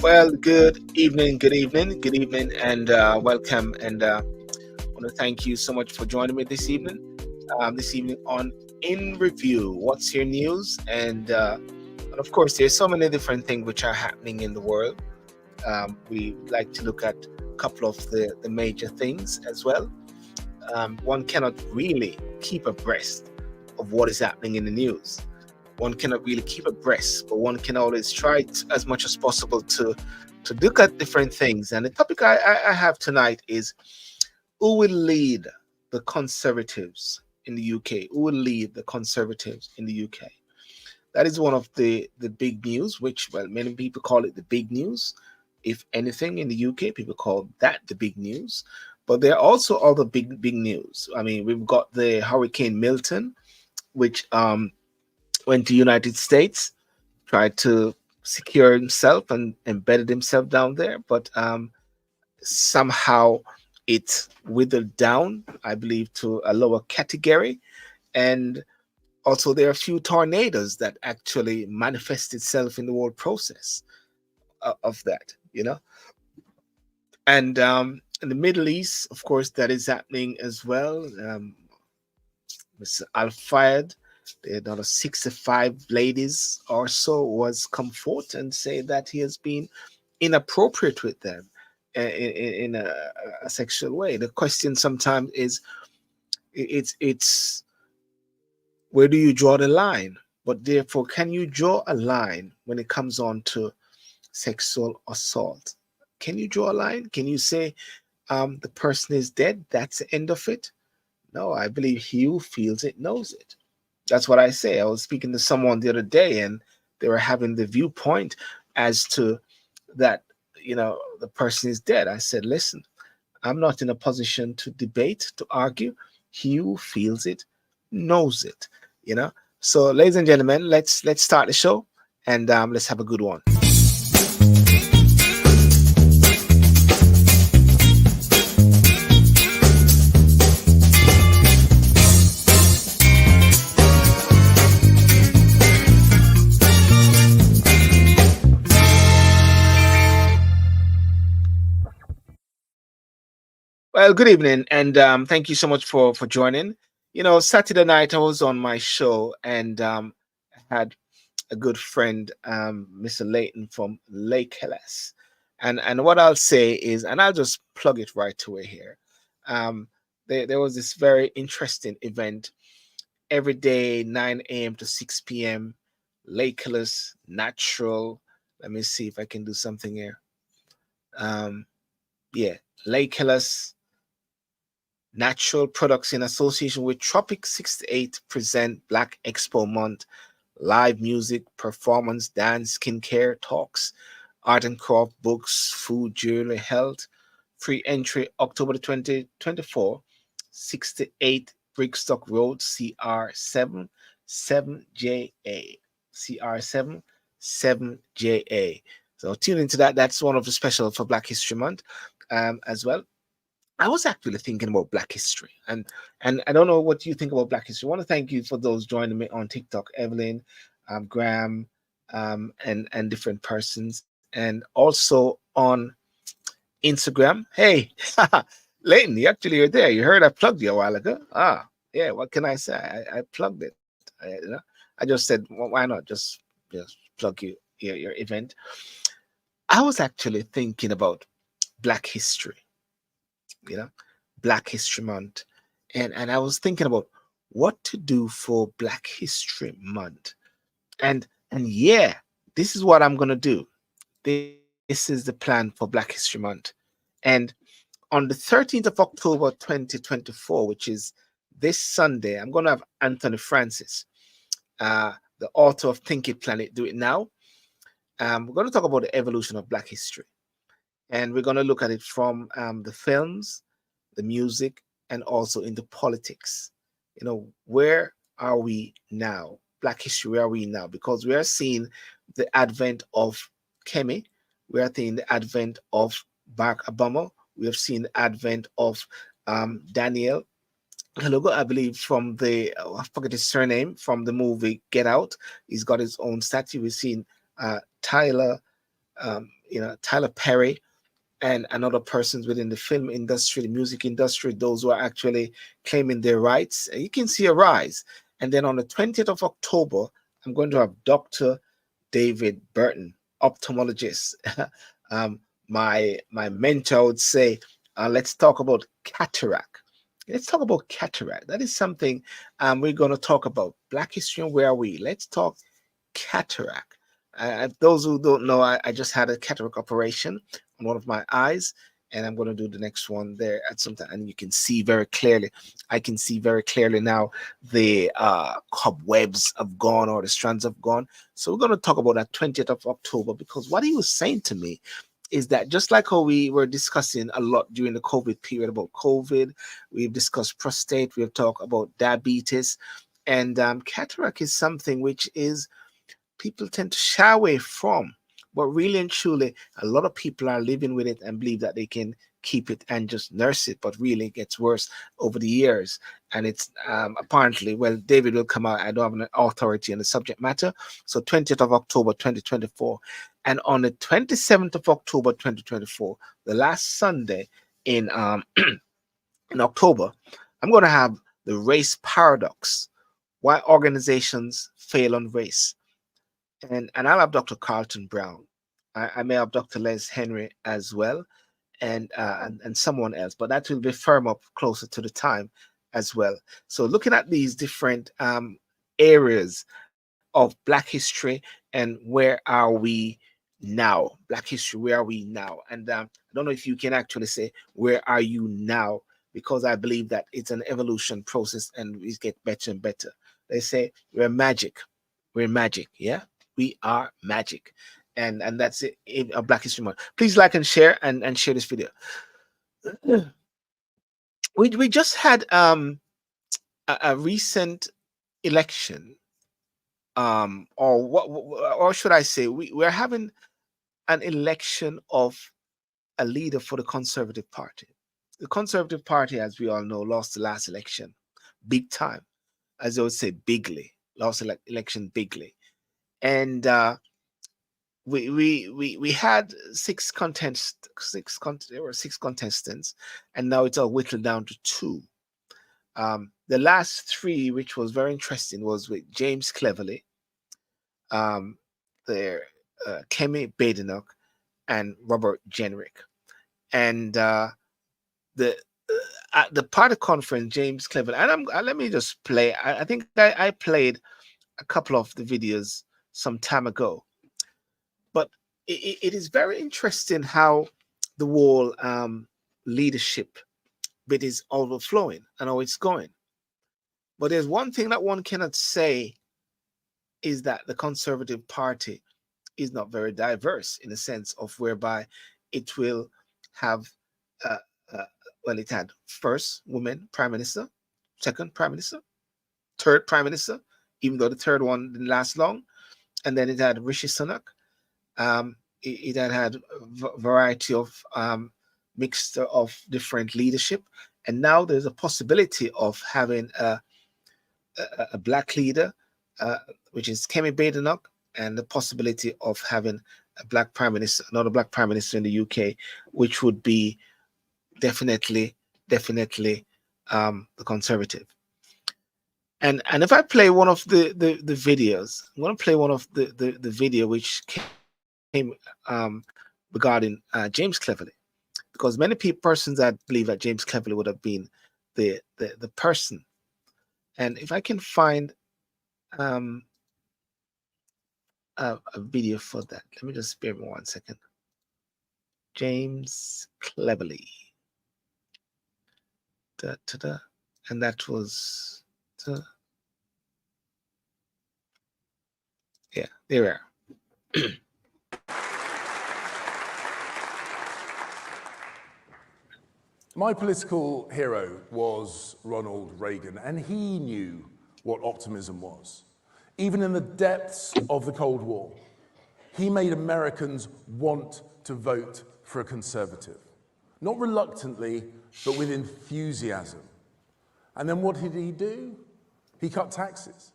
Well, good evening, and welcome. And I want to thank you so much for joining me this evening. This evening on In Review, what's your news? And of course, there's so many different things which are happening in the world. We like to look at a couple of the major things as well. One cannot really keep abreast of what is happening in the news. One cannot really keep abreast, but one can always try as much as possible to look at different things. And the topic I have tonight is who will lead the Conservatives in the UK? Who will lead the Conservatives in the UK? That is one of the big news, which, well, many people call it the big news. If anything, in the UK, people call that the big news. But there are also other big news. I mean, we've got the Hurricane Milton, which went to United States, tried to secure himself and embedded himself down there, but somehow it withered down, I believe, to a lower category. And also, there are a few tornadoes that actually manifest itself in the whole process of that, And in the Middle East, of course, that is happening as well. Mr. Al Fayed, the another 65 ladies or so was come forth and say that he has been inappropriate with them in a sexual way. The question sometimes is, it's where do you draw the line? But therefore, can you draw a line when it comes on to sexual assault? Can you draw a line? Can you say the person is dead? That's the end of it? No, I believe he who feels it knows it. That's what I say. I was speaking to someone the other day, and they were having the viewpoint as to that, the person is dead. I said, listen, I'm not in a position to debate, to argue. He who feels it knows it. So, ladies and gentlemen, let's start the show, and let's have a good one. Well, good evening, and thank you so much for joining. Saturday night I was on my show, and I had a good friend, Mr. Leighton from Lake Hellas, and what I'll say is, and I'll just plug it right away here. There was this very interesting event every day, 9 a.m. to 6 p.m. Lake Hellas Natural. Let me see if I can do something here. Yeah, Lake Hellas Natural Products in association with Tropic 68 present Black Expo Month. Live music, performance, dance, skincare, talks, art and craft, books, food, jewelry, health. Free entry October the 2024, 68 Brigstock Road, CR7 7JA. CR7 7JA. So tune into that. That's one of the special for Black History Month as well. I was actually thinking about Black history, and I don't know what you think about Black history. I want to thank you for those joining me on TikTok, Evelyn, Graham, and different persons, and also on Instagram. Hey, Leighton, you're there. You heard I plugged you a while ago. Yeah. What can I say? I plugged it. I just said, well, why not just plug your event? I was actually thinking about Black history. Black History Month. And I was thinking about what to do for Black History Month. And yeah, this is what I'm gonna do. This is the plan for Black History Month. And on the 13th of October 2024, which is this Sunday, I'm gonna have Anthony Francis, the author of Think It, Plan It, Do It Now. We're gonna talk about the evolution of Black history. And we're going to look at it from the films, the music, and also into politics. Where are we now? Black history, where are we now? Because we are seeing the advent of Kemi. We are seeing the advent of Barack Obama. We have seen the advent of Daniel Kaluuya, I believe, from I forget his surname, from the movie Get Out. He's got his own statue. We've seen Tyler Tyler Perry and other persons within the film industry, the music industry, those who are actually claiming their rights. You can see a rise. And then on the 20th of October, I'm going to have Dr. David Burton, ophthalmologist. My mentor would say, let's talk about cataract. Let's talk about cataract. That is something we're going to talk about. Black history and where are we? Let's talk cataract. Those who don't know, I just had a cataract operation on one of my eyes, and I'm going to do the next one there at some time. And you can see very clearly. I can see very clearly now the cobwebs have gone or the strands have gone. So we're going to talk about that 20th of October, because what he was saying to me is that just like how we were discussing a lot during the COVID period about COVID, we've discussed prostate, we've talked about diabetes, and cataract is something which is people tend to shy away from. But really and truly, a lot of people are living with it and believe that they can keep it and just nurse it, but really it gets worse over the years. And it's apparently, well, David will come out. I don't have an authority on the subject matter. So 20th of October, 2024. And on the 27th of October, 2024, the last Sunday in in October, I'm going to have the race paradox, why organizations fail on race. And I'll have Dr. Carlton Brown. I may have Dr. Les Henry as well, and someone else, but that will be firm up closer to the time as well. So looking at these different areas of Black history and where are we now? Black history, where are we now? And I don't know if you can actually say, where are you now? Because I believe that it's an evolution process and we get better and better. They say we're magic. We're magic, yeah? We are magic. And that's it in a Black History Month. Please like and share and share this video. We just had a recent election, or what, or should I say, we're having an election of a leader for the Conservative Party. The Conservative Party, as we all know, lost the last election big time, as they would say, bigly. Lost the election bigly. And we had six contestants, and now it's all whittled down to two. The last three, which was very interesting, was with James Cleverly, Kemi Badenoch, and Robert Jenrick. And at the party conference, James Cleverly, and let me just play. I think I played a couple of the videos some time ago. But it is very interesting how the whole leadership bit is overflowing and how it's going. But there's one thing that one cannot say is that the Conservative Party is not very diverse in the sense of whereby it will have, well, it had first woman prime minister, second prime minister, third prime minister, even though the third one didn't last long. And then it had Rishi Sunak. It had a variety of mixture of different leadership, and now there's a possibility of having a Black leader, which is Kemi Badenoch, and the possibility of having a Black prime minister, another Black prime minister in the UK, which would be definitely the Conservative. And if I play one of the videos, I'm going to play one of the video which came regarding James Cleverly, because many persons that believe that James Cleverly would have been the person. And if I can find a video for that, let me just spare me 1 second. James Cleverly, and that was yeah, there we are. My political hero was Ronald Reagan, and he knew what optimism was. Even in the depths of the Cold War, he made Americans want to vote for a conservative. Not reluctantly, but with enthusiasm. And then what did he do? He cut taxes.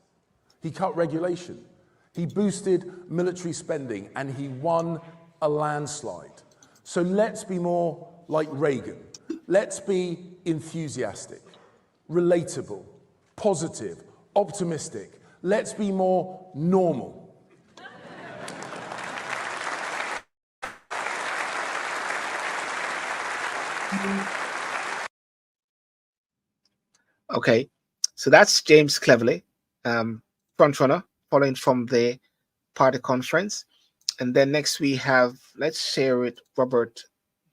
He cut regulation. He boosted military spending, and he won a landslide. So let's be more like Reagan. Let's be enthusiastic, relatable, positive, optimistic. Let's be more normal. Okay, so that's James Cleverly, frontrunner, following from the party conference. And then next we have, let's share it, Robert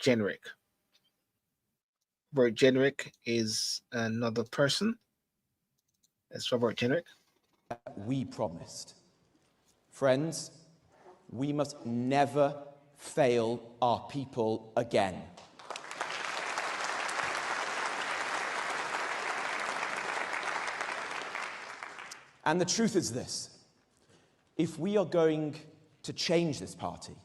Jenrick. Robert Jenrick is another person. That's Robert Jenrick. We promised. Friends, we must never fail our people again. And the truth is this: if we are going to change this party,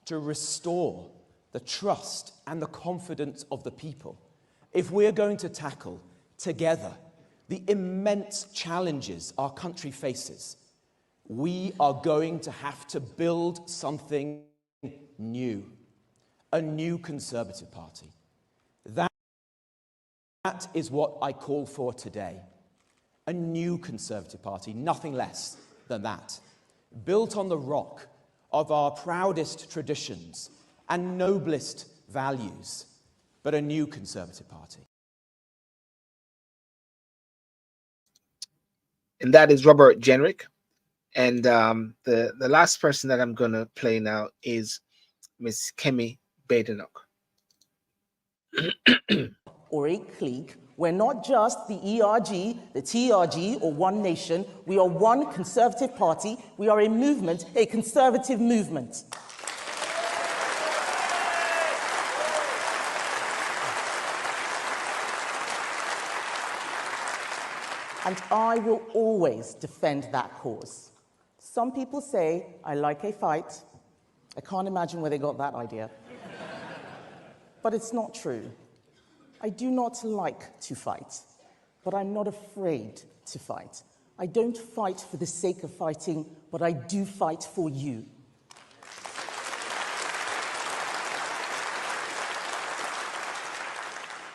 to restore the trust and the confidence of the people, if we're going to tackle together the immense challenges our country faces, we are going to have to build something new, a new Conservative Party. That is what I call for today. A new Conservative Party, nothing less than that, built on the rock of our proudest traditions and noblest values, but a new Conservative Party. And that is Robert Jenrick. And the last person that I'm going to play now is Miss Kemi Badenoch. Or a clique. We're not just the ERG, the TRG, or One Nation. We are one Conservative Party. We are a movement, a conservative movement. And I will always defend that cause. Some people say I like a fight. I can't imagine where they got that idea. But it's not true. I do not like to fight, but I'm not afraid to fight. I don't fight for the sake of fighting, but I do fight for you.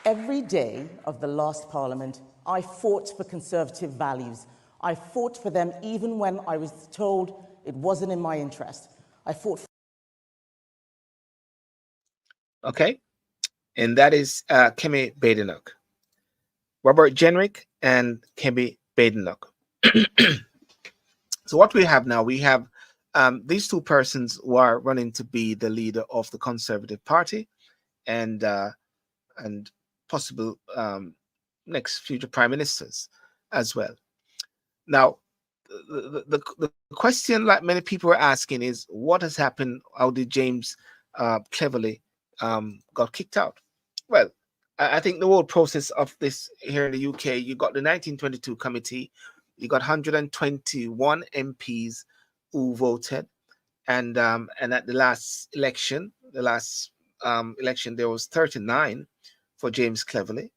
Every day of the last Parliament, I fought for Conservative values. I fought for them even when I was told it wasn't in my interest. I fought for... Okay. And that is Kemi Badenoch. Robert Jenrick and Kemi Badenoch. So what we have now, we have these two persons who are running to be the leader of the Conservative Party and possible next future prime ministers as well. Now, the question like many people are asking is, what has happened? How did James Cleverly got kicked out? Well, I think the whole process of this here in the UK, you got the 1922 committee, you got 121 MPs who voted, and at the last election, there was 39 for James Cleverly,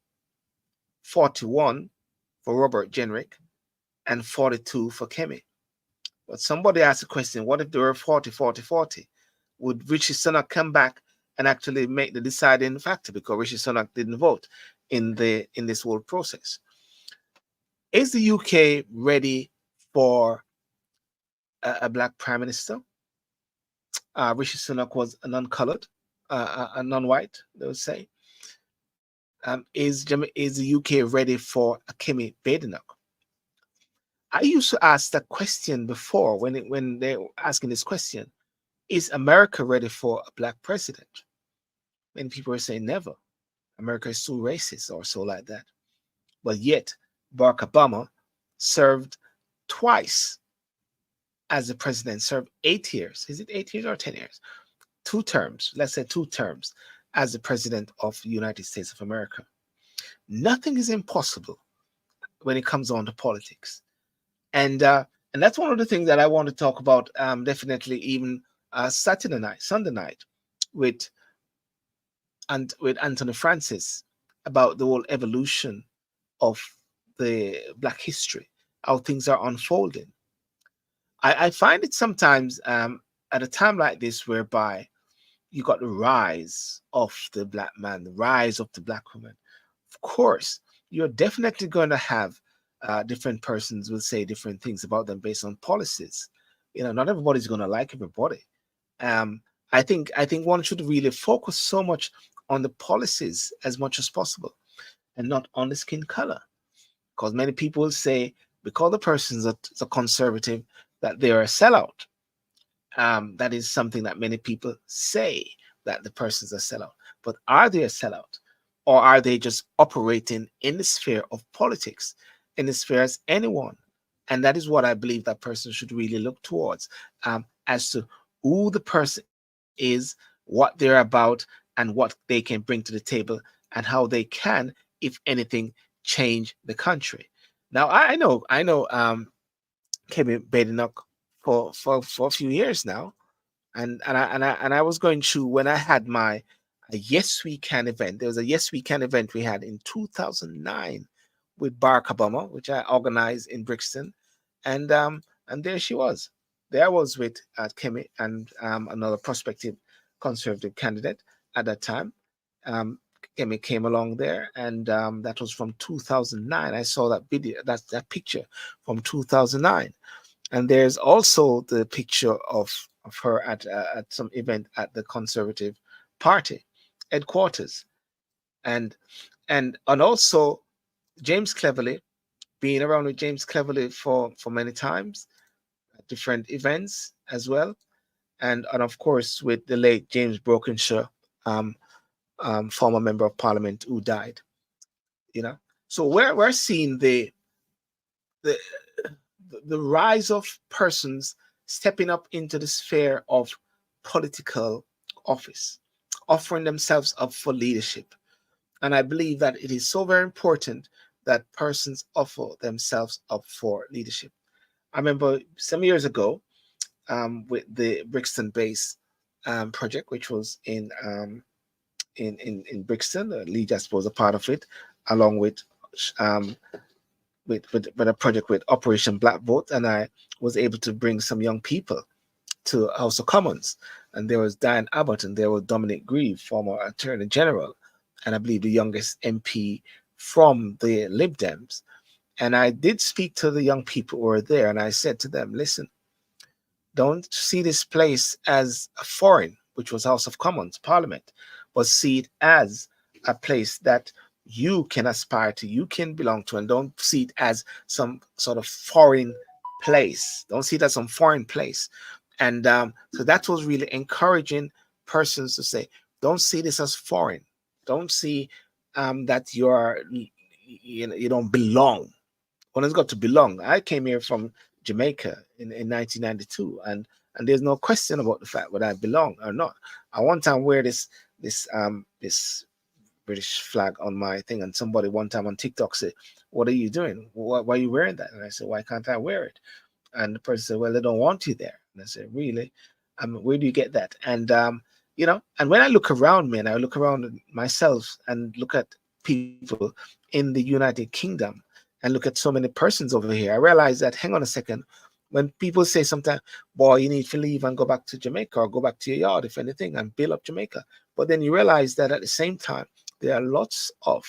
41 for Robert Jenrick, and 42 for Kemi. But somebody asked the question, what if there were 40? Would Rishi Sunak come back and actually make the deciding factor, because Rishi Sunak didn't vote in this whole process? Is the UK ready for a black prime minister? Rishi Sunak was a non-colored, a non-white, they would say. Is the UK ready for a Kemi Badenoch? I used to ask that question before when they were asking this question. Is America ready for a black president? Many people are saying never. America is too racist or so like that. But yet, Barack Obama served twice as the president, served 8 years. Is it 8 years or 10 years? 2 terms, let's say 2 terms as the president of the United States of America. Nothing is impossible when it comes on to politics. And that's one of the things that I want to talk about, definitely even Sunday night, with Anthony Francis, about the whole evolution of the Black history, how things are unfolding. I find it sometimes at a time like this whereby you got the rise of the black man, the rise of the black woman. Of course, you're definitely going to have different persons will say different things about them based on policies. Not everybody's going to like everybody. Um, I think one should really focus so much on the policies as much as possible, and not on the skin color, because many people will say because the person's a conservative that they're a sellout. That is something that many people say, that the person's a sellout. But are they a sellout? Or are they just operating in the sphere of politics, in the sphere as anyone? And that is what I believe that person should really look towards, as to who the person is, what they're about, and what they can bring to the table, and how they can, if anything, change the country. Now, I know Kevin Badenoch for a few years now, and I was going through when I had my Yes We Can event. There was a Yes We Can event we had in 2009 with Barack Obama, which I organized in Brixton, and there she was. There I was with Kemi and another prospective conservative candidate at that time. Um, Kemi came along there, and that was from 2009. I saw that video, that picture from 2009. And there's also the picture of her at some event at the Conservative Party headquarters, and and also James Cleverly, being around with James Cleverly for many times at different events as well, and of course with the late James Brokenshire, um, former member of Parliament who died. You know, so we're seeing the the rise of persons stepping up into the sphere of political office, offering themselves up for leadership. And I believe that it is so very important that persons offer themselves up for leadership. I remember some years ago, with the Brixton Base project, which was in Brixton, Leeds, I suppose, a part of it, along um, with a project with Operation Black Vote, and I was able to bring some young people to House of Commons. And there was Diane Abbott, and there was Dominic Grieve, former Attorney General, and I believe the youngest MP from the Lib Dems. And I did speak to the young people who were there, and I said to them, listen, don't see this place as a foreign, which was House of Commons, Parliament, but see it as a place that you can aspire to, you can belong to, and don't see it as some sort of foreign place. Don't see it as some foreign place. And so that was really encouraging persons to say, don't see this as foreign. Don't see that you don't belong. One has got to belong. I came here from Jamaica in 1992, and there's no question about the fact whether I belong or not. I one time wear this British flag on my thing, and somebody one time on TikTok said, "What are you doing? Why are you wearing that?" And I said, "Why can't I wear it?" And the person said, "Well, they don't want you there." And I said, "Really? Where do you get that?" And and when I look around me and I look around myself and look at people in the United Kingdom and look at so many persons over here, I realize that, hang on a second, when people say sometimes, boy, you need to leave and go back to Jamaica or go back to your yard, if anything, and build up Jamaica. But then you realize that at the same time, there are lots of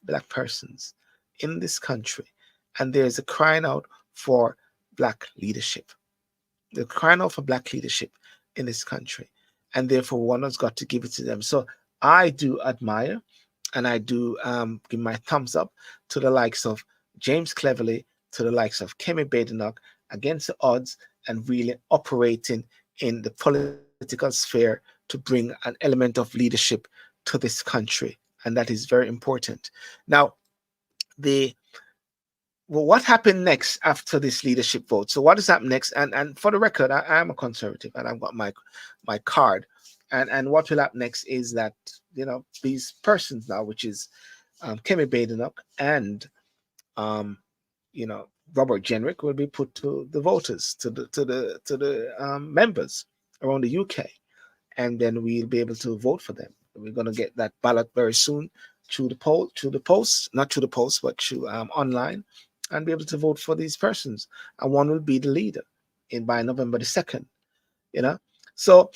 black persons in this country, and there's a crying out for black leadership. They're crying out for black leadership in this country, and therefore one has got to give it to them. So I do admire, and I do give my thumbs up to the likes of James Cleverly, to the likes of Kemi Badenoch, against the odds and really operating in the political sphere to bring an element of leadership to this country, and that is very important. Now, the well, what happened next after this leadership vote? So what is happening next? And for the record, I am a conservative, and I've got my card. And what will happen next is that these persons now, which is Kemi Badenoch and you know Robert Jenrick, will be put to the voters, to the members around the UK, and then we'll be able to vote for them. We're going to get that ballot very soon through the post, not through the post, but through online, and be able to vote for these persons. And one will be the leader by November the 2nd. You know, so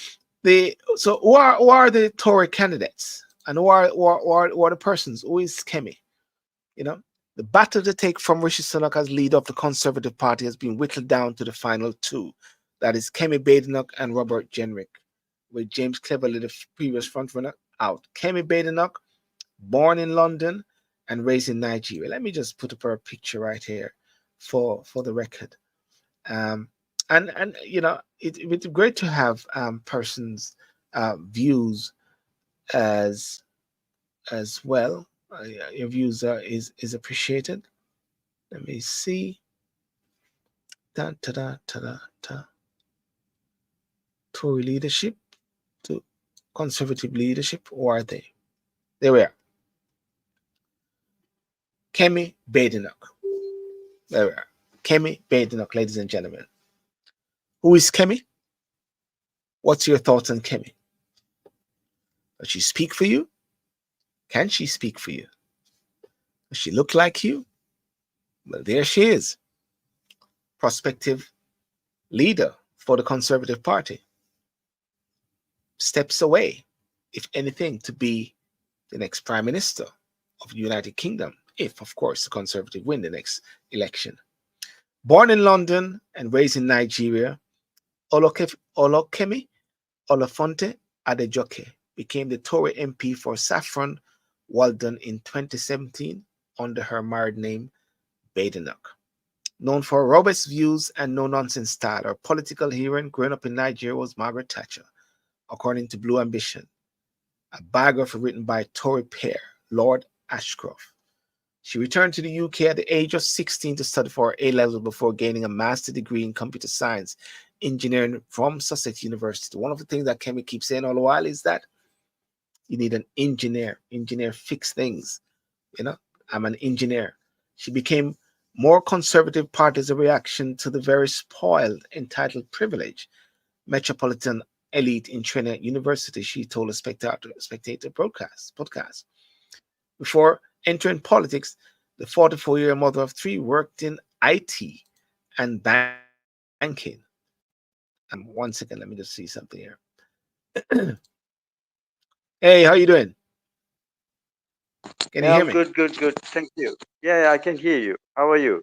So who are the Tory candidates, and who are the persons? Who is Kemi? You know, the battle to take from Rishi Sunak as leader of the Conservative Party has been whittled down to the final two. That is Kemi Badenoch and Robert Jenrick, with James Cleverly, the previous frontrunner, out. Kemi Badenoch, born in London and raised in Nigeria. Let me just put up a picture right here for the record. Um, and it's great to have persons' views as well. Your views is appreciated. Let me see. Da, ta, da, ta, da, ta. Tory leadership to conservative leadership. Or are they? There we are. Kemi Badenoch. There we are. Kemi Badenoch, ladies and gentlemen. Who is Kemi? What's your thoughts on Kemi? Does she speak for you? Can she speak for you? Does she look like you? Well, there she is. Prospective leader for the Conservative Party. Steps away, if anything, to be the next Prime Minister of the United Kingdom, if, of course, the Conservative win the next election. Born in London and raised in Nigeria, Olokemi Olafonte Adejoke became the Tory MP for Saffron Walden in 2017 under her married name, Badenoch. Known for her robust views and no-nonsense style, her political heroine growing up in Nigeria was Margaret Thatcher, according to Blue Ambition, a biography written by Tory peer Lord Ashcroft. She returned to the UK at the age of 16 to study for her A-level before gaining a master's degree in computer science engineering from Sussex University. One of the things that Kemi keeps saying all the while is that you need an engineer. Engineer fix things. I'm an engineer. She became more conservative party as a reaction to the very spoiled, entitled privilege metropolitan elite in Trinidad University, she told a Spectator podcast. Before entering politics, the 44-year mother of three worked in IT and banking. One second, let me just see something here. Hey, how you doing? Can you Yeah, hear I'm me? good, good, good. Thank you. Yeah, I can hear you. How are you?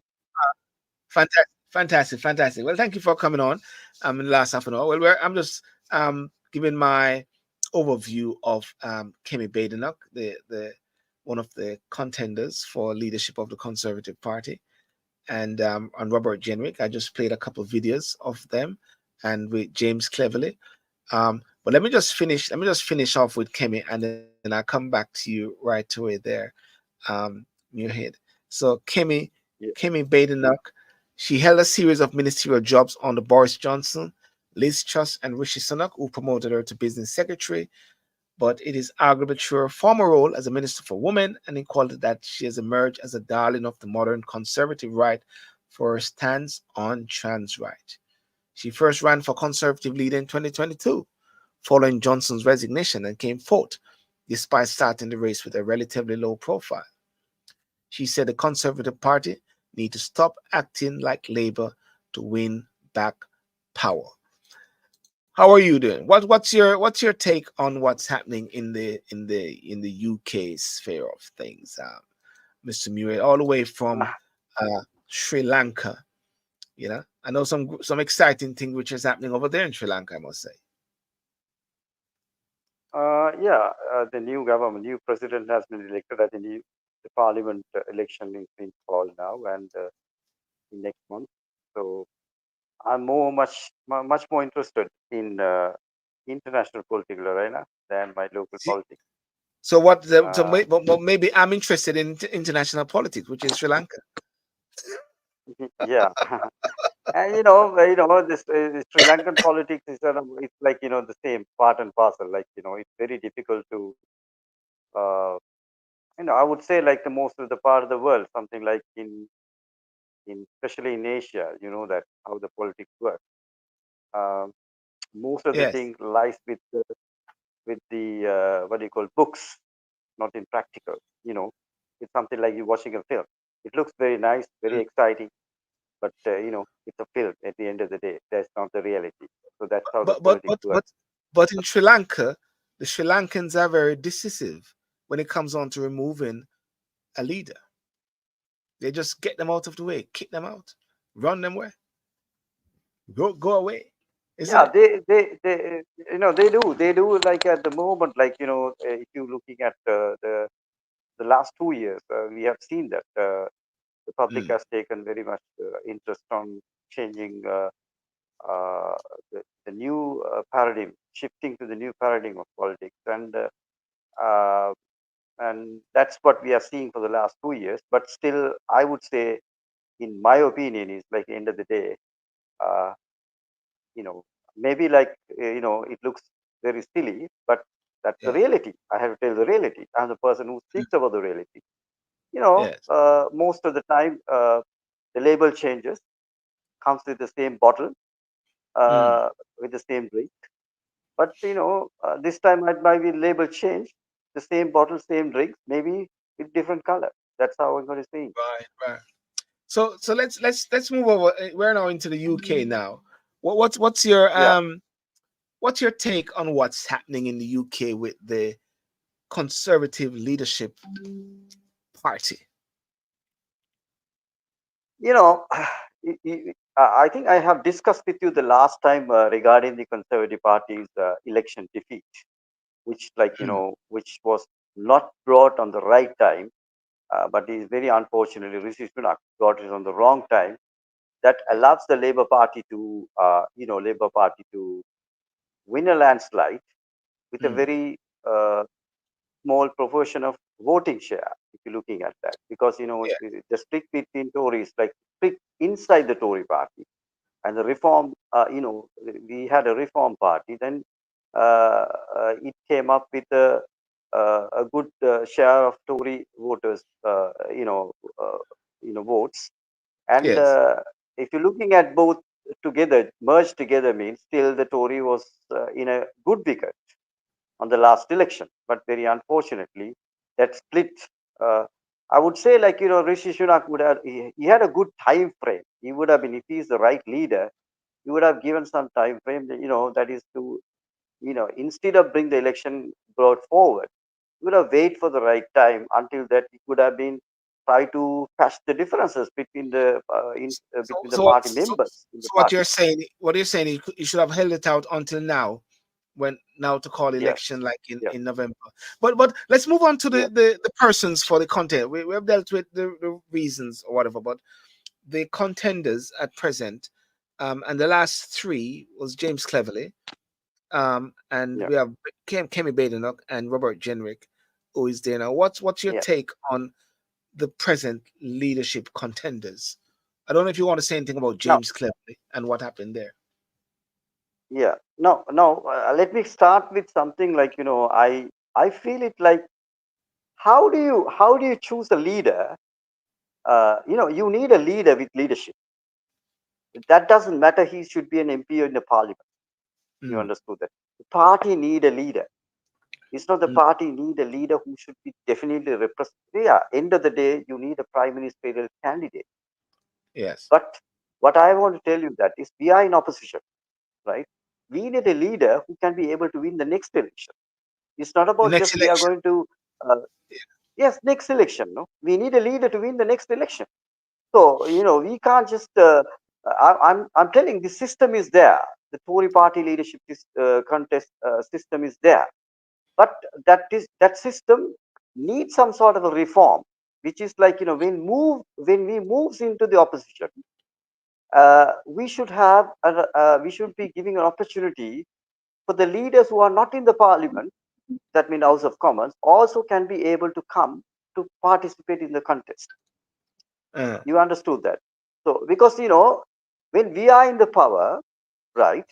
Fantastic, fantastic, fantastic. Well, thank you for coming on. In the last half an hour. Well, I'm just giving my overview of Kemi Badenoch, the one of the contenders for leadership of the Conservative Party, and Robert Jenrick. I just played a couple of videos of them, and with James Cleverly. But let me just finish. Let me just finish off with Kemi, and then I'll come back to you right away there, Muirhead. So Yeah. Kemi Badenoch, she held a series of ministerial jobs under Boris Johnson, Liz Truss, and Rishi Sunak, who promoted her to business secretary. But it is arguably through her former role as a minister for women and equality that she has emerged as a darling of the modern conservative right for her stance on trans rights. She first ran for Conservative leader in 2022, following Johnson's resignation, and came fourth, despite starting the race with a relatively low profile. She said the Conservative Party need to stop acting like Labour to win back power. How are you doing? What's your take on what's happening in the UK sphere of things, Mr. Murray, all the way from Sri Lanka? I know some exciting thing which is happening over there in Sri Lanka, I must say. Yeah, the new government, new president has been elected. I think the parliament election is being called now and in next month. So I'm much more interested in international political arena than my local See, politics. so Uh, maybe I'm interested in international politics, which is Sri Lanka. yeah, and this Sri Lankan politics is it's like the same part and parcel. Like it's very difficult to uh, I would say like the most of the part of the world, something like in especially in Asia, that how the politics work. Um, Most of the Yes, thing lies with the what do you call books, not in practical. You know, it's something like you watching a film. It looks very nice, very exciting, but it's a film. At the end of the day, that's not the reality. So that's how the but but politics but but work. But in Sri Lanka, the Sri Lankans are very decisive when it comes on to removing a leader. They just get them out of the way, kick them out, run them away, go away, isn't Yeah, it? they do like at the moment, like if you're looking at the last 2 years, we have seen that the public Mm, has taken very much interest on changing uh, the new paradigm, shifting to the new paradigm of politics, uh, and that's what we are seeing for the last 2 years. But still, I would say, in my opinion, is like end of the day, uh, you know, maybe like it looks very silly, but that's the yeah. reality. I have to tell the reality. I'm the person who Mm, speaks about the reality. yes. Most of the time, the label changes, comes with the same bottle, Mm, with the same drink. But this time might be label change, the same bottle, same drink, maybe with different color. That's how I'm going to say. right, right. So let's move over. We're now into the UK now. Yeah, What's your take on what's happening in the UK with the Conservative Leadership Party? you know, I think I have discussed with you the last time regarding the Conservative Party's election defeat, which Mm, which was not brought on the right time, but is very unfortunately Rishi Sunak got it on the wrong time. That allows the Labour Party to win a landslide with a mm, very small proportion of voting share, if you're looking at that. Because, yeah, the split between Tories, like split inside the Tory party, and the reform, we had a reform party, then it came up with a good share of Tory voters, votes. And yes, if you're looking at both together, merged together means still the Tory was in a good wicket on the last election. But very unfortunately, that split. Uh, I would say, like Rishi Sunak would have. He had a good time frame. He would have been, if he's the right leader, he would have given some time frame. That is to instead of bring the election brought forward, he would have wait for the right time. Until that, he could have been try to patch the differences so between the so what party members in the so what party. you're saying, you should have held it out until now, when now to call Yes, election like yes, in November. But let's move on to yes, the persons for the content. We have dealt with the reasons or whatever, but the contenders at present, and the last three was James Cleverly, and yeah, we have Kemi Badenoch and Robert Jenrick, who is there now. What's your yeah. take on the present leadership contenders? I don't know if you want to say anything about Now, James Cleverly and what happened there. yeah. Now, let me start with something like I feel it like how do you choose a leader? You need a leader with leadership. That doesn't matter. He should be an MP or in the parliament. You Mm, understood that. The party need a leader. It's not the mm, party need a leader who should be definitely represent. Yeah, end of the day, you need a prime ministerial candidate. yes. But what I want to tell you that is we are in opposition, right? We need a leader who can be able to win the next election. It's not The about next just we are election. going to, yes, next election. No, we need a leader to win the next election. So we can't just. I'm telling the system is there. The Tory party leadership contest system is there, but that system needs some sort of a reform, which is like when we moves into the opposition, we should be giving an opportunity for the leaders who are not in the parliament, that means House of Commons, also can be able to come to participate in the contest. Uh, You understood that? So because when we are in the power, right,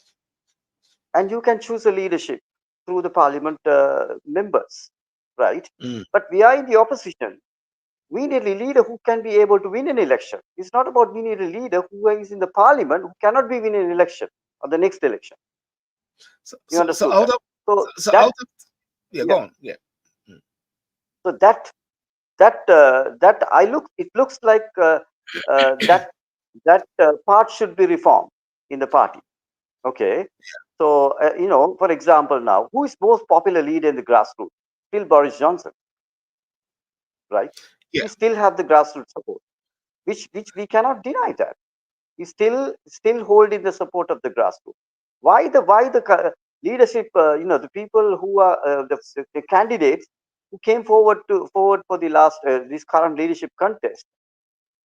and you can choose a leadership through the parliament members, right? mm, But we are in the opposition. We need a leader who can be able to win an election. It's not about we need a leader who is in the parliament who cannot be win an election or the next election. You so understood out that? of So so that, out of yeah, yeah. go on. Yeah. Mm, So that I look, it looks like that part should be reformed in the party. Okay. So, for example, now, who is most popular leader in the grassroots? Still Boris Johnson, right? Yeah. He still have the grassroots support, which we cannot deny that. He still holding the support of the grassroots. Why the leadership? The people who are the candidates who came forward for the last this current leadership contest.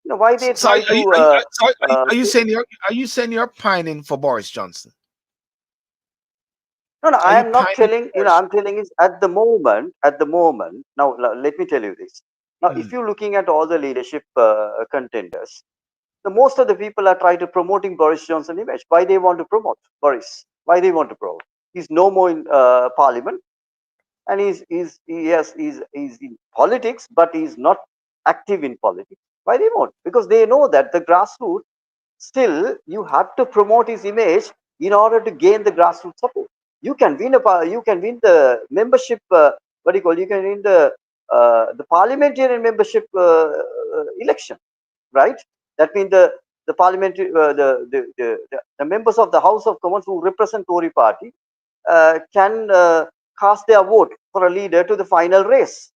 Why they So try to are you saying you're pining for Boris Johnson? no, no, Are I you am not pining telling, for Boris? I'm telling is at the moment, now let me tell you this. Now, if Mm, you're looking at all the leadership contenders, the most of the people are trying to promoting Boris Johnson image. Why they want to promote Boris? Why they want to promote? He's no more in parliament, and he's in politics, but he's not active in politics. Why they want? Because they know that the grassroots still you have to promote his image in order to gain the grassroots support. You can win the membership. What do you call? You can win the parliamentarian membership election, right? That means the parliamentary the members of the House of Commons who represent Tory party can cast their vote for a leader to the final race.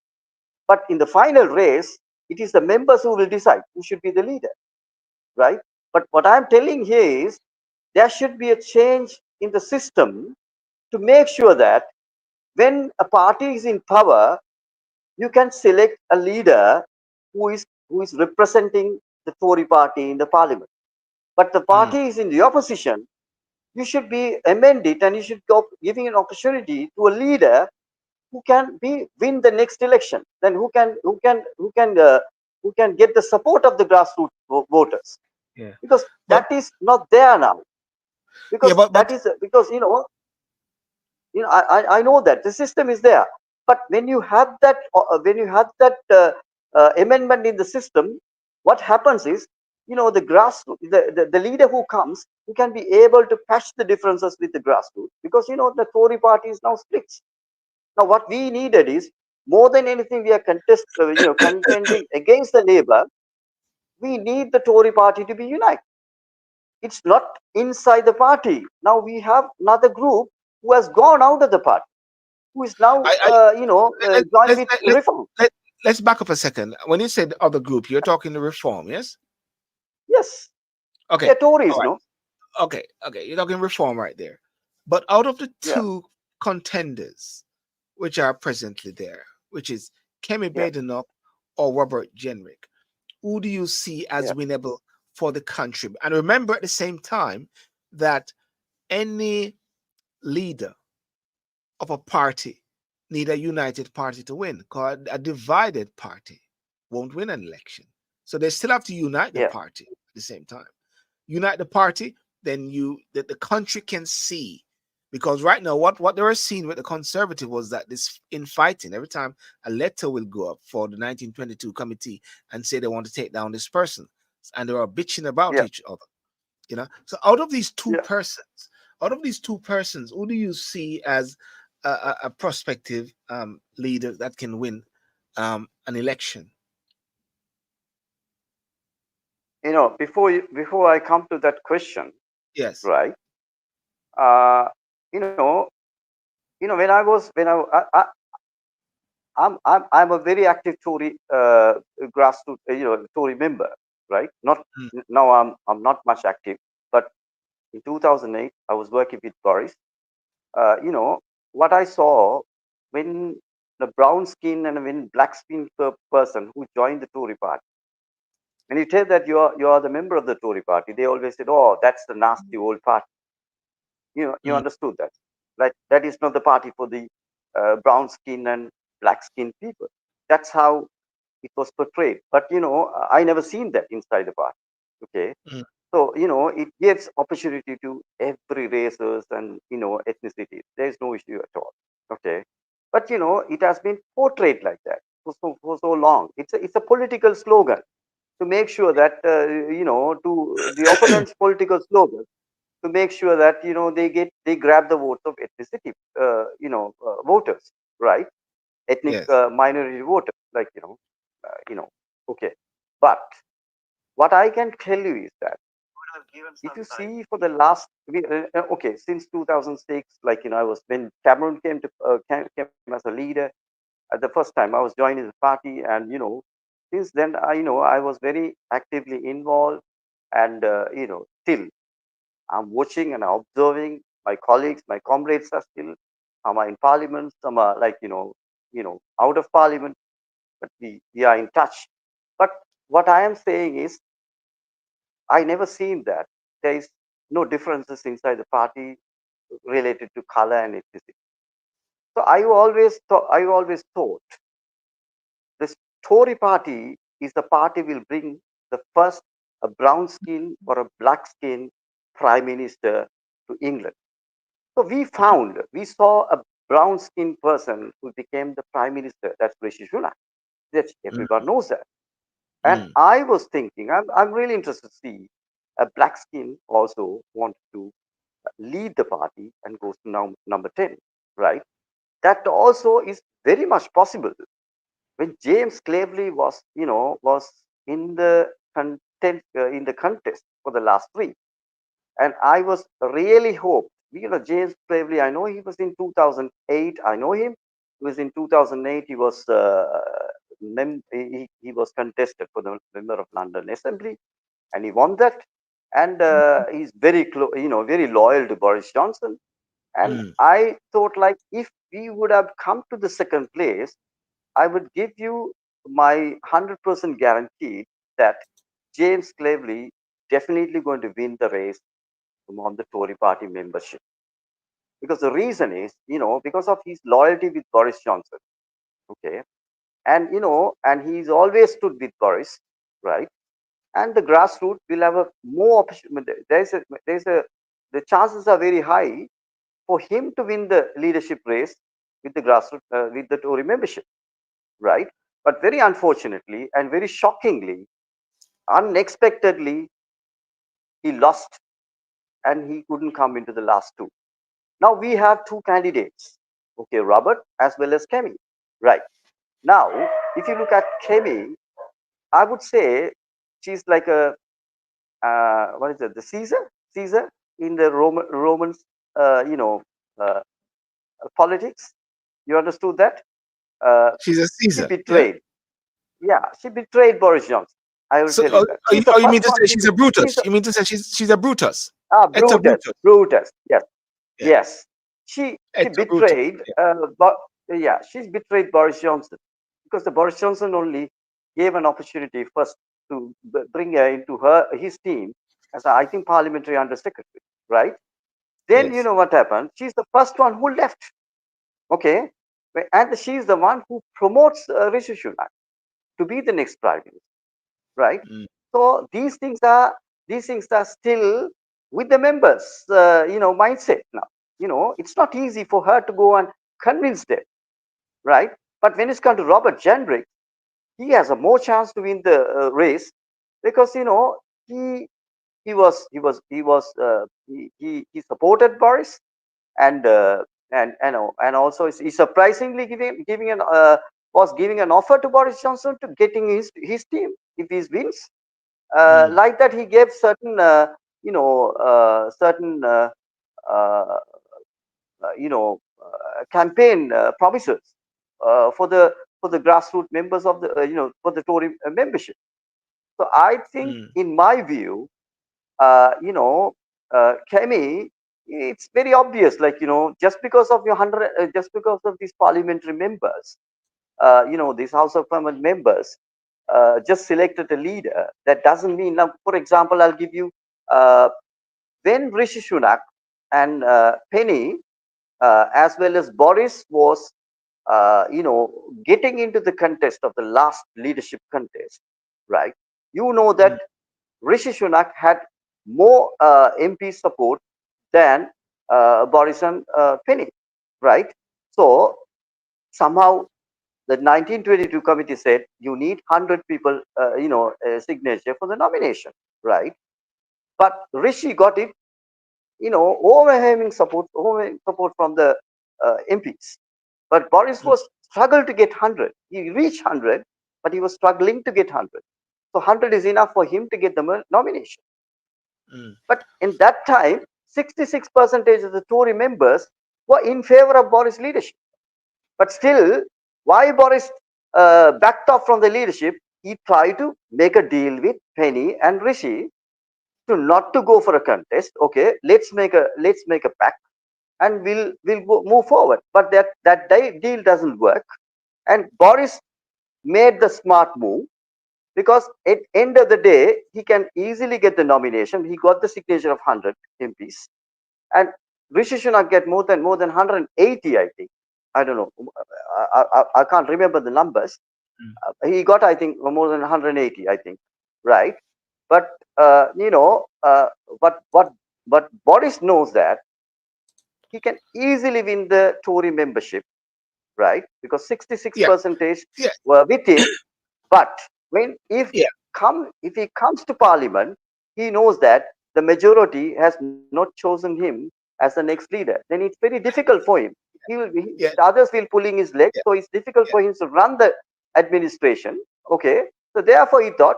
But in the final race, it is the members who will decide who should be the leader, right? But what I'm telling here is there should be a change in the system to make sure that when a party is in power, you can select a leader who is representing the Tory party in the parliament. But the mm. party is in the opposition, you should be amend it and you should go giving an opportunity to a leader who can be win the next election. Then who can get the support of the grassroots voters, Yeah. because But that is not there now. yeah, Because but that is because I know that the system is there, but when you have that amendment in the system, what happens is, the the leader who comes, who can be able to patch the differences with the grassroots, because the Tory party is now split. Now what we needed is, more than anything, we are contending against the Labour. We need the Tory party to be united. It's not inside the party. Now we have another group who has gone out of the party, who is now, I let, joined let's with let, let, Reform. let, let's back up a second. When you said other group, you're talking the reform, yes? Yes, Okay. they're All Tories, right. no? Okay. Okay. You're talking reform right there. But out of the Yeah, two contenders which are presently there, which is Kemi yeah, Badenoch or Robert Jenrick, who do you see as yeah, winnable for the country? And remember at the same time that any leader of a party need a united party to win, because a divided party won't win an election. So they still have to unite the yeah, party at the same time. Unite the party, then the country can see. Because right now, what they were seeing with the conservative was that this infighting, every time a letter will go up for the 1922 committee and say they want to take down this person, and they were bitching about yeah, each other. So out of these two yeah. persons, who do you see as a prospective leader that can win an election? Before I come to that question, Yes. right? Uh, you know, when I was when I'm a very active Tory grassroots, Tory member, right? Not Mm, now. I'm not much active, but in 2008, I was working with Boris. What I saw when the brown skin and when black skin person who joined the Tory party, when you tell that you are the member of the Tory party, they always said, "Oh, that's the nasty old party." You mm, understood that, like that is not the party for the brown skin and black skin people. That's how it was portrayed. But I never seen that inside the party. Okay, mm. so it gives opportunity to every races and ethnicities. There is no issue at all. Okay, but it has been portrayed like that for so long. It's a political slogan to make sure that to the opponent's political slogan, to make sure that they grab the votes of ethnicity voters, right? Ethnic Yes. minority voters, like okay. But what I can tell you is that if you see for the last, okay, since 2006, like, I was, when Cameron came as a leader, at the first time I was joining the party, and, since then, I was very actively involved, and, still I'm watching and observing my colleagues, my comrades are still, some are in parliament, some are like, out of parliament, but we are in touch. But what I am saying is, I never seen that there is no differences inside the party related to color and ethnicity. So I always thought this Tory party is the party will bring the first a brown skin or a black skin prime minister to England. So we saw a brown skinned person who became the prime minister. That's Rishi Sunak. That mm, everyone knows that. And mm, I was thinking, I'm really interested to see a black skin also want to lead the party and goes to now number 10, right? That also is very much possible. When James Cleverly was in the contest for the last three, and I was really hoped, James Cleverly, I know he was in 2008, I know him. He was in 2008, he was he was contested for the member of London Assembly, and he won that. And he's very loyal to Boris Johnson. And mm, I thought, like, if we would have come to the second place, I would give you my 100% guarantee that James Cleverly definitely going to win the race among the Tory party membership. Because the reason is, because of his loyalty with Boris Johnson. Okay. And, and he's always stood with Boris, right? And the grassroots will have a more opportunity. The chances are very high for him to win the leadership race with the grassroots, with the Tory membership, right? But very unfortunately and very shockingly, unexpectedly, he lost and he couldn't come into the last two. Now we have two candidates, okay, Robert as well as Kemi, right? Now, if you look at Kemi, I would say she's like a what is it? The Caesar in the Romans, uh, politics. You understood that? she's a She Caesar, yeah. betrayed. Yeah, she betrayed Boris Johnson. I will So, tell you that. She's the you mean first to one. say she's a She's Brutus? the You mean to say she's a Brutus? It's a Brutus. Brutus. Brutus. Yes, Yeah, yes. She it's a Brutus. betrayed. Yeah. But yeah, she's betrayed Boris Johnson because the Boris Johnson only gave an opportunity first to bring her into his team as I think parliamentary undersecretary, right? Then you Yes. know what happened? She's the first one who left. Okay, and she's the one who promotes Rishi Sunak to be the next prime minister, right? Mm, So these things are still with the members, mindset now. It's not easy for her to go and convince them, right? But when it's come to Robert Jendrick, he has a more chance to win the race because he he supported Boris, and and also he surprisingly was giving an offer to Boris Johnson to getting his team if he wins. mm, Like that, he gave certain uh, campaign promises for the grassroots members of the for the Tory membership. So I think, mm, in my view, Kemi, it's very obvious. Like, just because of just because of these parliamentary members, these House of Commons members just selected a leader. That doesn't mean. Now, for example, I'll give you uh, when Rishi Sunak and Penny, as well as Boris, was getting into the contest of the last leadership contest, right? You know mm, that Rishi Sunak had more MP support than Boris and Penny, right? So somehow the 1922 committee said you need 100 people, signature for the nomination, right? But Rishi got it, overwhelming support from the MPs. But Boris mm, was struggled to get 100. He reached 100, but he was struggling to get 100. So 100 is enough for him to get the nomination. Mm. But in that time, 66% of the Tory members were in favor of Boris' leadership. But still, why Boris backed off from the leadership? He tried to make a deal with Penny and Rishi to not to go for a contest. Okay, let's make a pact and we'll move forward. But that deal doesn't work. And Boris made the smart move because at end of the day he can easily get the nomination. He got the signature of 100 MPs, and Rishi Sunak get more than 180, I think. I don't know. I can't remember the numbers. Mm. He got, I think, more than 180, I think, right? But but Boris knows that he can easily win the Tory membership, right? Because 66 Yeah, percentage yeah, were with him. But when yeah, if he comes to parliament, he knows that the majority has not chosen him as the next leader. Then it's very difficult for him. yeah, The others will pulling his leg, yeah, so it's difficult yeah. for him to run the administration. Okay, so therefore he thought,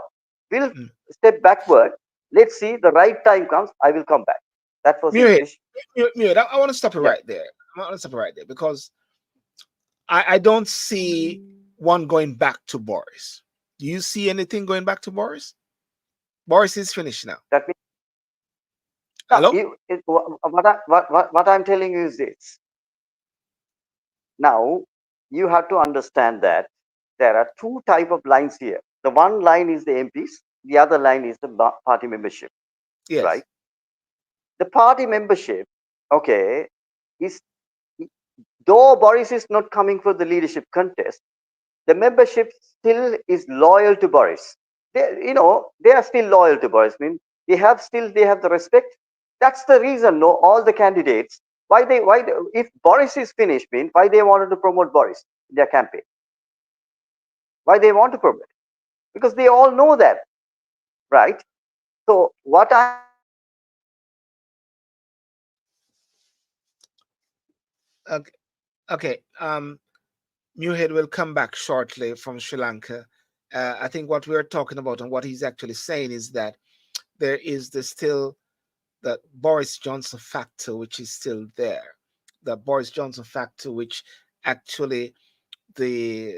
we'll Mm. step backward. Let's see, the right time comes, I will come back. That was his Mute, decision. mute. I want to stop it Yeah. right there. I want to stop it right there because I don't see one going back to Boris. Do you see anything going back to Boris? Boris is finished now. That means, now, Hello? what I'm telling you is this. Now, you have to understand that there are two type of lines here. The one line is the MPs, the other line is the party membership, right? Yes. The party membership, okay, is, though Boris is not coming for the leadership contest, the membership still is loyal to Boris. They are still loyal to Boris. I mean, they have the respect. That's the reason. No, all the candidates, if Boris is finished, mean why they wanted to promote Boris in their campaign? Why they want to promote? Because they all know that, right? So what I'm saying is this: Okay. Okay. Muirhead will come back shortly from Sri Lanka. I think what we're talking about and what he's actually saying is that there is the still the Boris Johnson factor, which is still there. The Boris Johnson factor, which actually the,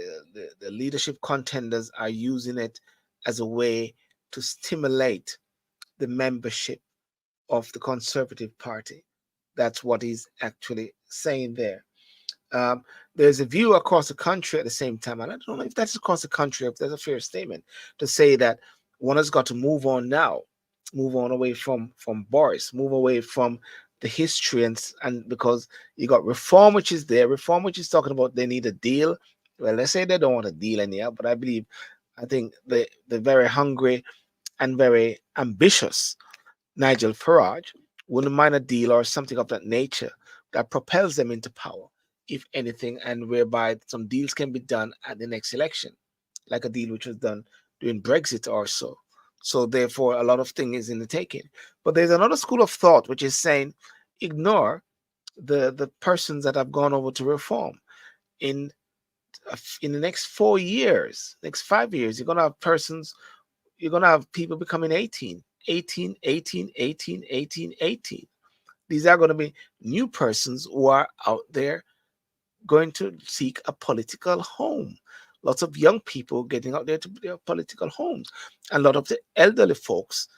the leadership contenders are using it as a way to stimulate the membership of the Conservative Party. That's what he's actually saying there. Um, there's a view across the country at the same time, and I don't know if that's across the country, if that's a fair statement to say that one has got to move on now, move on away from Boris, move away from the history, and because you got reform, which is there, reform, which is talking about they need a deal. Well, let's say they don't want a deal anyhow, but I think the very hungry and very ambitious Nigel Farage wouldn't mind a deal or something of that nature that propels them into power, if anything, and whereby some deals can be done at the next election, like a deal which was done during Brexit or so. So therefore, a lot of things is in the taking. But there's another school of thought which is saying ignore the persons that have gone over to reform in in the next 4 years, next 5 years. You're gonna have persons you're going to have people becoming 18, 18, 18, 18, 18, 18. These are going to be new persons who are out there going to seek a political home. Lots of young people getting out there to their political homes. A lot of the elderly folks,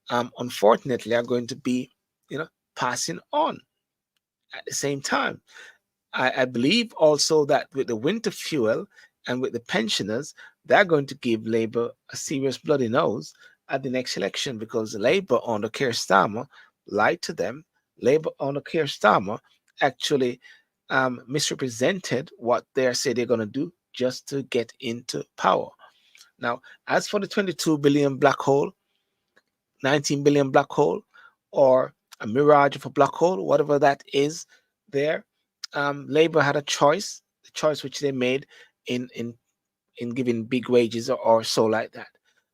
unfortunately, are going to be, passing on at the same time. I believe also that with the winter fuel and with the pensioners, they're going to give Labour a serious bloody nose at the next election because Labour under Keir Starmer lied to them. Labour under Keir Starmer actually misrepresented what they say they're going to do just to get into power. Now, as for the 22 billion black hole, 19 billion black hole, or a mirage of a black hole, whatever that is there. Labour had a choice, the choice which they made in in giving big wages or so like that.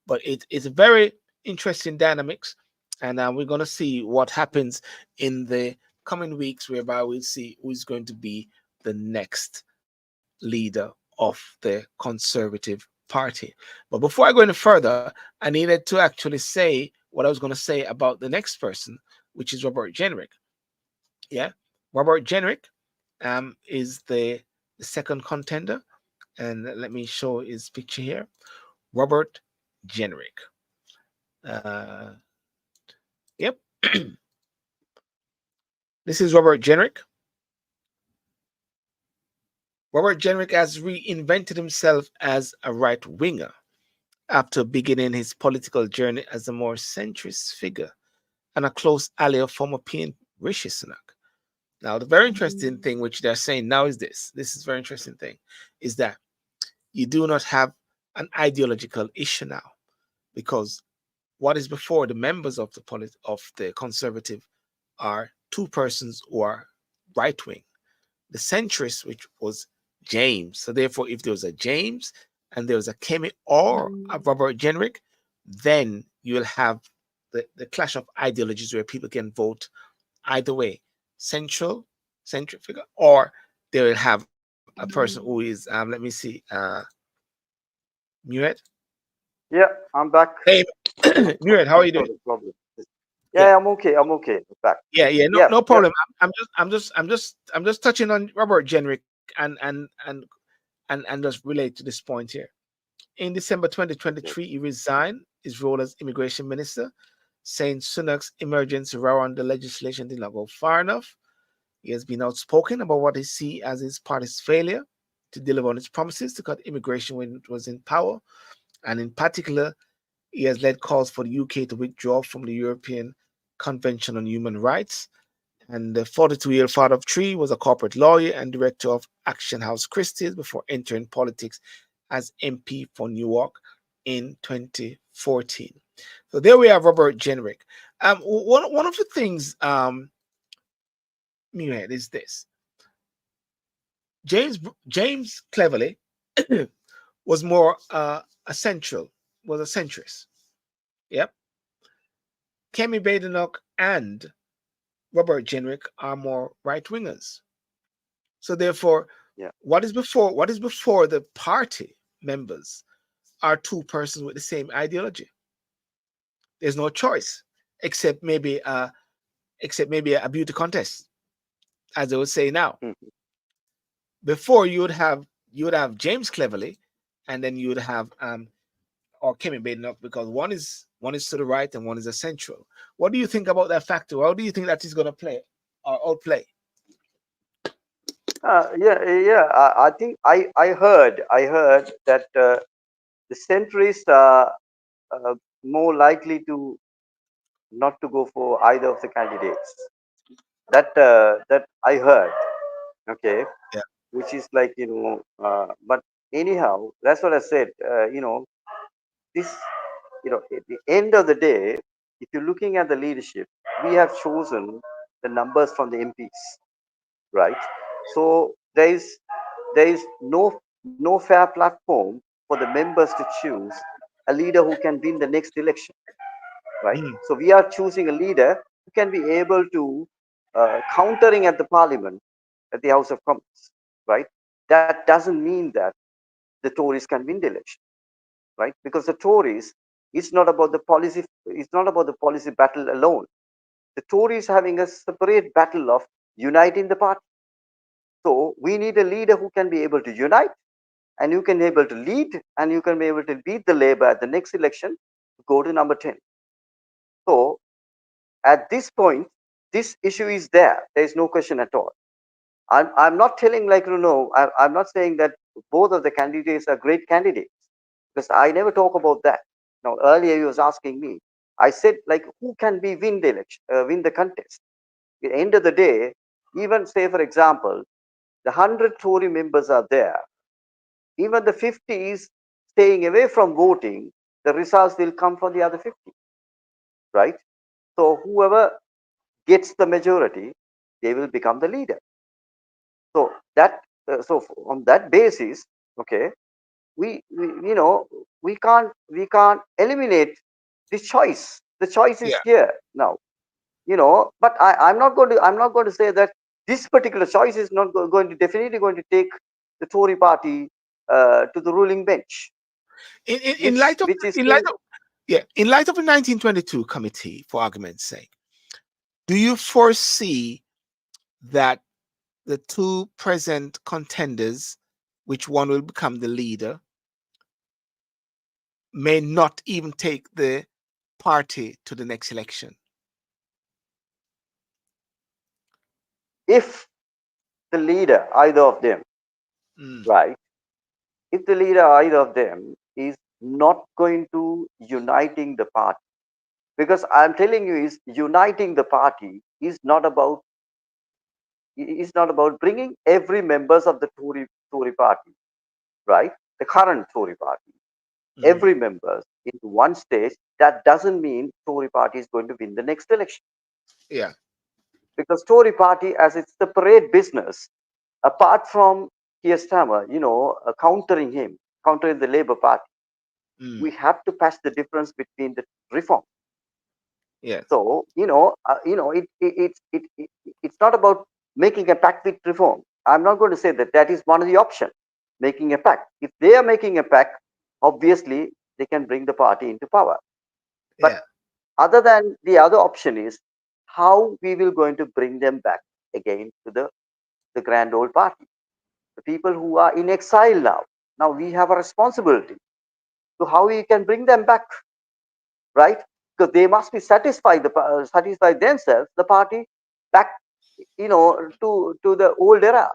But it's a very interesting dynamics, and we're going to see what happens in the coming weeks, whereby we'll see who's going to be the next leader of the Conservative Party. But before I go any further, I needed to actually say what I was going to say about the next person, which is Robert Jenrick. Yeah, Robert Jenrick is the second contender, and let me show his picture here. Robert Jenrick. Uh, yep, this is Robert Jenrick. Robert Jenrick has reinvented himself as a right winger after beginning his political journey as a more centrist figure and a close ally of former PM Rishi Sunak. Now, the very interesting thing which they're saying now is this. This is very interesting thing, is that you do not have an ideological issue now, because what is before the members of the Conservative are two persons who are right wing. The centrist, which was James. So therefore, if there was a James and there was a Kemi or a Robert Jenrick, then you will have the clash of ideologies where people can vote either way, centric figure, or they will have a person who is, let me see, Muet. Yeah, I'm back. Hey, Muet, how are you Not doing? a problem. Yeah, Yeah, I'm okay. I'm okay. I'm back. yeah, no, Yeah, no yeah. problem. I'm just touching on Robert Jenrick and just relate to this point here. In December 2023, he resigned his role as immigration minister, saying Sunak's emergence around the legislation did not go far enough. He has been outspoken about what he sees as his party's failure to deliver on its promises to cut immigration when it was in power. And in particular, he has led calls for the UK to withdraw from the European Convention on Human Rights. And the 42-year father of three was a corporate lawyer and director of Action House Christie's before entering politics as MP for Newark in 2014. So there we have Robert Jenrick. One of the things, Muhead, is this. James Cleverly was more a centrist. Yep. Kemi Badenoch and Robert Jenrick are more right wingers. So therefore, Yeah. what is before the party members are two persons with the same ideology. There's no choice except maybe a beauty contest, as they would say now. Mhm. Before you would have James Cleverly, and then you would have or Kemi Badenoch, because one is to the right and one is a central. What do you think about that factor? How do you think that is going to play or outplay? Yeah. I think I heard that the centrists are more likely to not to go for either of the candidates. That I heard. Okay, Yeah. which is like but anyhow, that's what I said. This at the end of the day, if you're looking at the leadership, we have chosen the numbers from the MPs, right? So there is no fair platform for the members to choose a leader who can win the next election, right? Mm, So we are choosing a leader who can be able to countering at the parliament, at the House of Commons, right? That doesn't mean that the Tories can win the election, right? Because the Tories, it's not about the policy. It's not about the policy battle alone. The Tories having a separate battle of uniting the party. So we need a leader who can be able to unite, and you can be able to lead, and you can be able to beat the Labour at the next election to go to number 10. So at this point, this issue is there. There is no question at all. I'm not telling I'm not saying that both of the candidates are great candidates, because I never talk about that. Now earlier you was asking me. I said like who can be win the election, win the contest. At the end of the day, even say for example, the 100 Tory members are there. Even the 50 is staying away from voting. The results will come from the other 50, right? So whoever gets the majority, they will become the leader. So on that basis, okay, we we can't eliminate the choice. The choice is yeah. here now, but I'm not going to say that this particular choice is not going to definitely going to take the Tory party to the ruling bench, In which light of which is in light still. of Yeah. In light of the 1922 committee, for argument's sake, do you foresee that the two present contenders, which one will become the leader, may not even take the party to the next election? If the leader, either of them, Mm, right? If the leader, either of them, is not going to uniting the party, because I'm telling you, is uniting the party is not about bringing every members of the Tory party, right? The current Tory party, mhm. every members into one stage. That doesn't mean Tory party is going to win the next election, Yeah. because Tory party, as its separate business, apart from Keir Starmer, countering him, countering the Labour Party, Mm, we have to patch the difference between the reform. yes. So it's not about making a pact with reform. I'm not going to say that that is one of the options. Making a pact. If they are making a pact, obviously they can bring the party into power. But Yeah. other than the other option is how we will going to bring them back again to the grand old party. The people who are in exile now. Now we have a responsibility to how we can bring them back, right? Because they must be satisfied themselves, the party back, to the old era.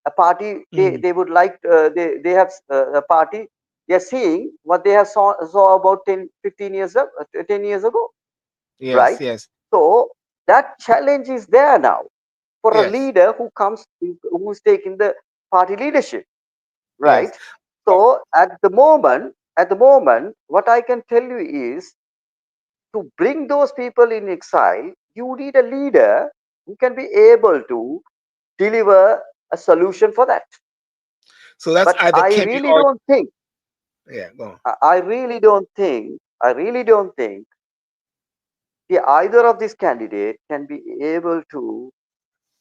A party Mm, they would like, they have a party, they are seeing what they have saw about 10, 15 years ago, 10 years ago, yes. right? Yes. So that challenge is there now for a Yes. leader who's taking the party leadership, Yes. right? So at the moment, what I can tell you is, to bring those people in exile, you need a leader who can be able to deliver a solution for that. So that's But either I Kemi really or don't think, yeah. Go on. I really don't think either of these candidates can be able to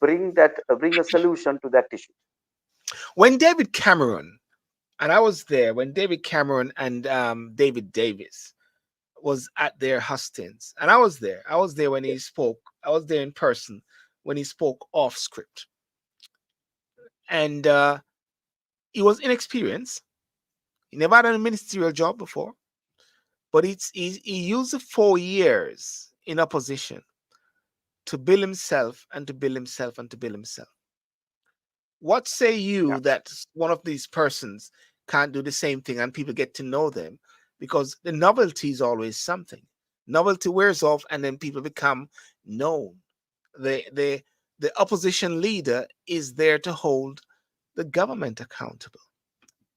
bring a solution to that issue. When David Cameron, and I was there when David Cameron and David Davis was at their hustings, and I was there. I was there when he spoke. I was there in person when he spoke off script, and he was inexperienced. He never had a ministerial job before, but he used the 4 years in opposition to build himself and to build himself and to build himself. What say Yeah. you that one of these persons can't do the same thing and people get to know them? Because the novelty is always something. Novelty wears off and then people become known. The opposition leader is there to hold the government accountable,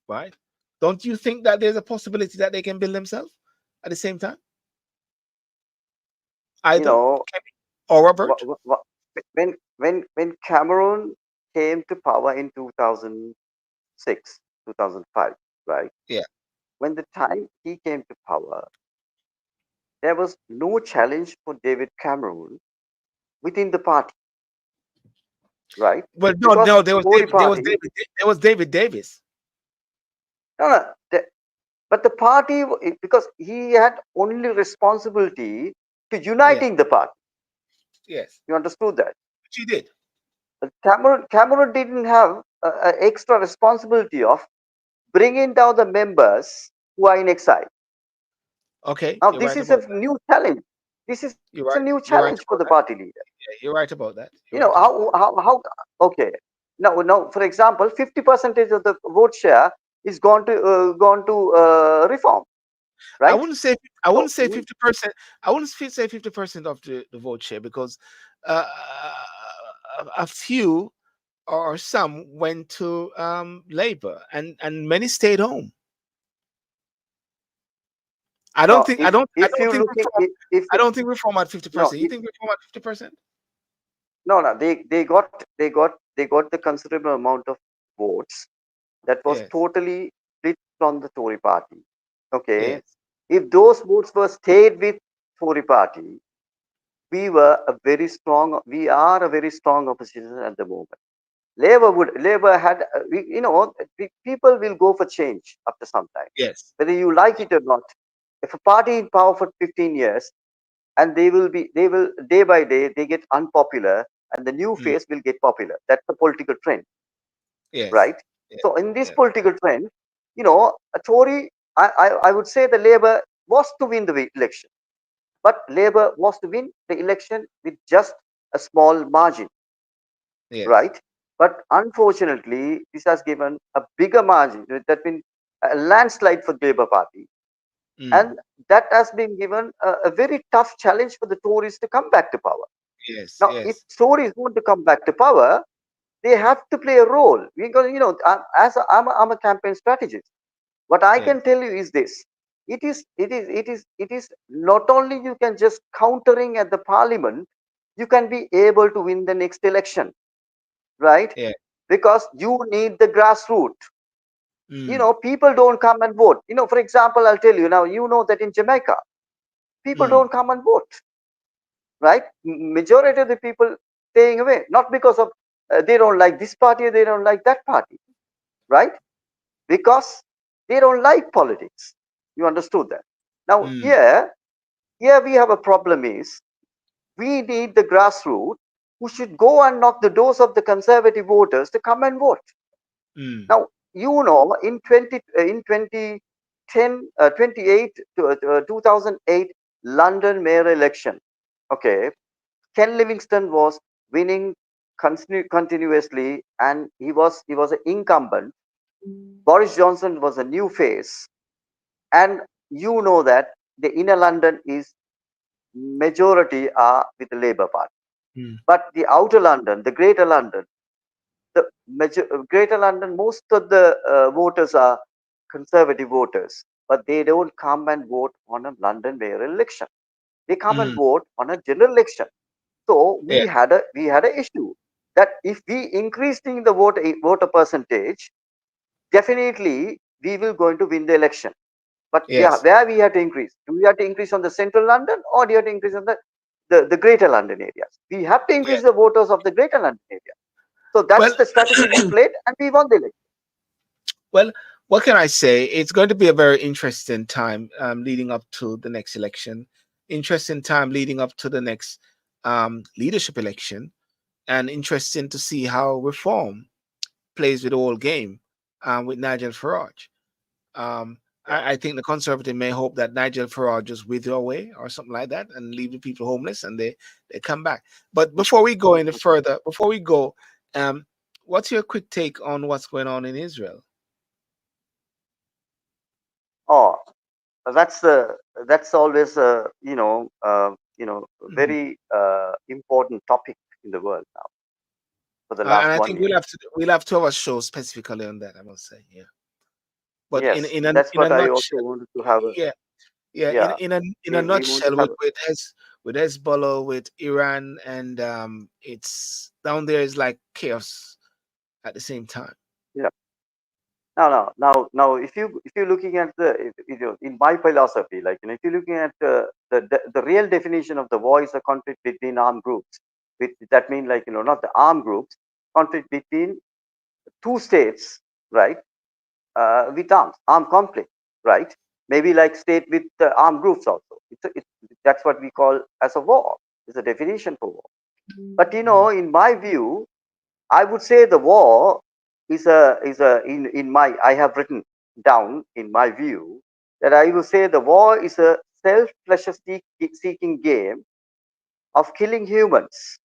right? Don't you think that there's a possibility that they can build themselves at the same time? You Either know, Kevin or Robert? when Cameron came to power in 2006, 2005, right? Yeah. When the time he came to power, there was no challenge for David Cameron within the party, right? Well, no, Because no, there was Tory David, party, there was David Davis. no, no, but the party, because he had only responsibility to Yeah. uniting the party. Yes. You understood that? She did. But Cameron didn't have a extra responsibility of bringing down the members who are in exile. Okay, Now you're this right is a about that. new challenge. This is a new You're right. challenge for You're the right party about leader. that. Yeah, you're right about that. You're You know right about that. how okay. Now, for example, 50% of the vote share is gone to reform, I right? wouldn't say I So wouldn't say 50%. I wouldn't say 50% of the vote share because uh, a few or some went to Labour and many stayed home. now, I if don't you think look at reform if I don't think reform at no 50%. You if, think reform at 50%? no, they got the considerable amount of votes that was Yes. totally split from the Tory party. Okay, Yes. if those votes were stayed with Tory party, we are a very strong opposition at the moment. Labour had, people will go for change after some time, Yes. whether you like it or not. If a party in power for 15 years, and they will day by day they get unpopular, and the new mm, face will get popular. That's the political trend, yes, right? yeah, So in this yeah, political trend, a Tory, I would say the Labour was to win the election, but Labour was to win the election with just a small margin, yes, right? But unfortunately, this has given a bigger margin. That been a landslide for Labour Party, mm, and that has been given a very tough challenge for the Tories to come back to power. yes, Now, if yes, Tories want to come back to power, they have to play a role, because I'm a campaign strategist. What I yes, can tell you is this: it is not only you can just countering at the parliament, you can be able to win the next election, right? yeah, Because you need the grassroots. mm, People don't come and vote. For example, I'll tell you now. That in Jamaica, people mm, don't come and vote, right? Majority of the people staying away, not because of they don't like this party or they don't like that party, right? Because they don't like politics. You understood that? Now mm, here we have a problem is we need the grassroots who should go and knock the doors of the conservative voters to come and vote. mm, Now, in 2010, 28 to 2008 London mayor election, okay, Ken Livingstone was winning continuously, and he was an incumbent. Boris Johnson was a new face, and that the inner London is majority are with the Labour Party, mm, but the outer London, the Greater London, Greater London, most of the voters are Conservative voters, but they don't come and vote on a London mayoral election. They come and mm, vote on a general election. So yeah, we had an issue that if we increasing the voter percentage, definitely we will going to win the election. But yes, where we have to increase? Do we have to increase on the central London, or do you have to increase on the Greater London areas? We have to yeah. increase the voters of the Greater London area. So that's Well, the strategy we played, and we won the election. well, what can I say? It's going to be a very interesting time leading up to the next election. Interesting time leading up to the next leadership election, and interesting to see how reform plays with the whole game with Nigel Farage. Um, Yeah. I think the Conservative may hope that Nigel Farage just wither away or something like that and leave the people homeless, and they come back. But before we go any further, before we go, um, what's your quick take on what's going on in Israel? Oh, that's always a Mhm. very important topic in the world now for the And last I one think year. we'll have to have a show specifically on that. I must say, yeah. But in Yes, in a that's in a what I also nutshell, wanted to have. yeah, yeah. In Yeah, in a we want to nutshell, have. with Hezbollah, with Iran, and it's down there is like chaos at the same time. Yeah. Now, if you're looking at in my philosophy, if you're looking at the real definition of the war is a conflict between armed groups. That means, not the armed groups, conflict between two states, right? With armed conflict, right? Maybe like state with armed groups also. That's what we call as a war. It's a definition for war. But Mm, in my view, I would say the war is a in my I have written down in my view that I would say the war is a self pleasure seeking game of killing humans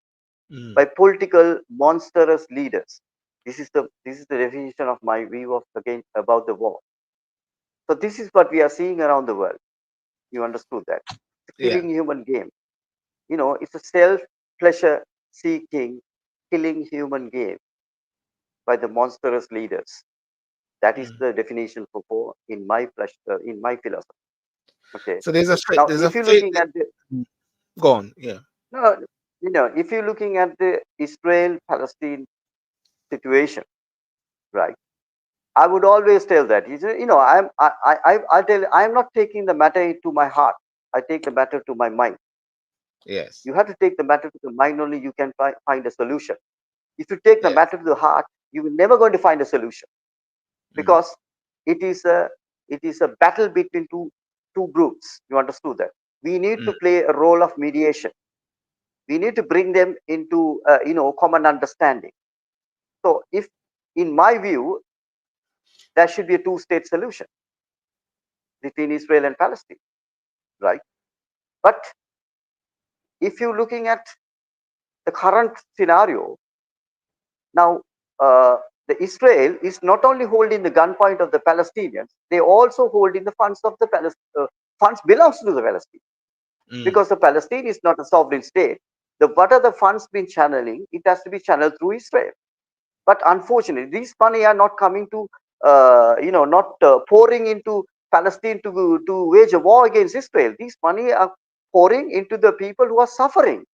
mm, by political monstrous leaders. This is the definition of my view of again about the war. So this is what we are seeing around the world. You understood that? It's a yeah. killing human game. It's a self pleasure seeking killing human game by the monstrous leaders. That is Mm. the definition for war in my in my philosophy. Okay. So Now, there's a if you're fate. looking at the Go on, yeah. no, if you're looking at the Israel-Palestine situation, right? I would always tell that I tell I'm not taking the matter to my heart. I take the matter to my mind. Yes, You have to take the matter to the mind, only you can find a solution. If you take the yes. matter to the heart, you will never going to find a solution, Mm, because it is a battle between two. two groups. You understood that? We need to play a role of mediation. We need to bring them into common understanding. So if, in my view, there should be a two-state solution between Israel and Palestine, right? But if you're looking at the current scenario, now the Israel is not only holding the gunpoint of the Palestinians, they also holding the funds of the funds belongs to the Palestine, because the Palestine is not a sovereign state. What are the funds been channeling? It has to be channeled through Israel. But unfortunately, these money are not coming to, not pouring into Palestine to wage a war against Israel. These money are pouring into the people who are suffering.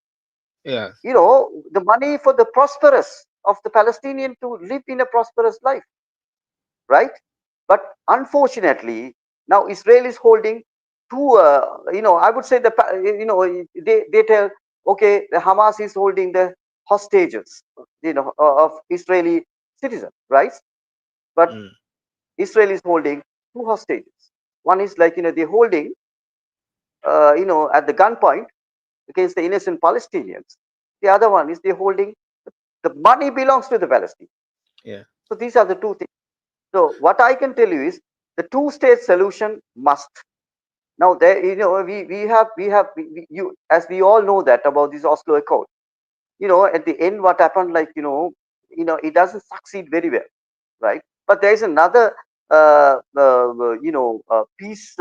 Yeah. The money for the prosperous of the Palestinian to live in a prosperous life, right? But unfortunately, now Israel is holding two, I would say they tell, okay, the Hamas is holding the hostages, of Israeli citizens, right? But Israel is holding two hostages. One is like, they're holding, at the gunpoint against the innocent Palestinians. The other one is they're holding the money belongs to the Palestine. Yeah. So these are the two things. So what I can tell you is the two-state solution must. Now there, you, as we all know that about this Oslo Accord. At the end, what happened, like it doesn't succeed very well, right? But there is another, peace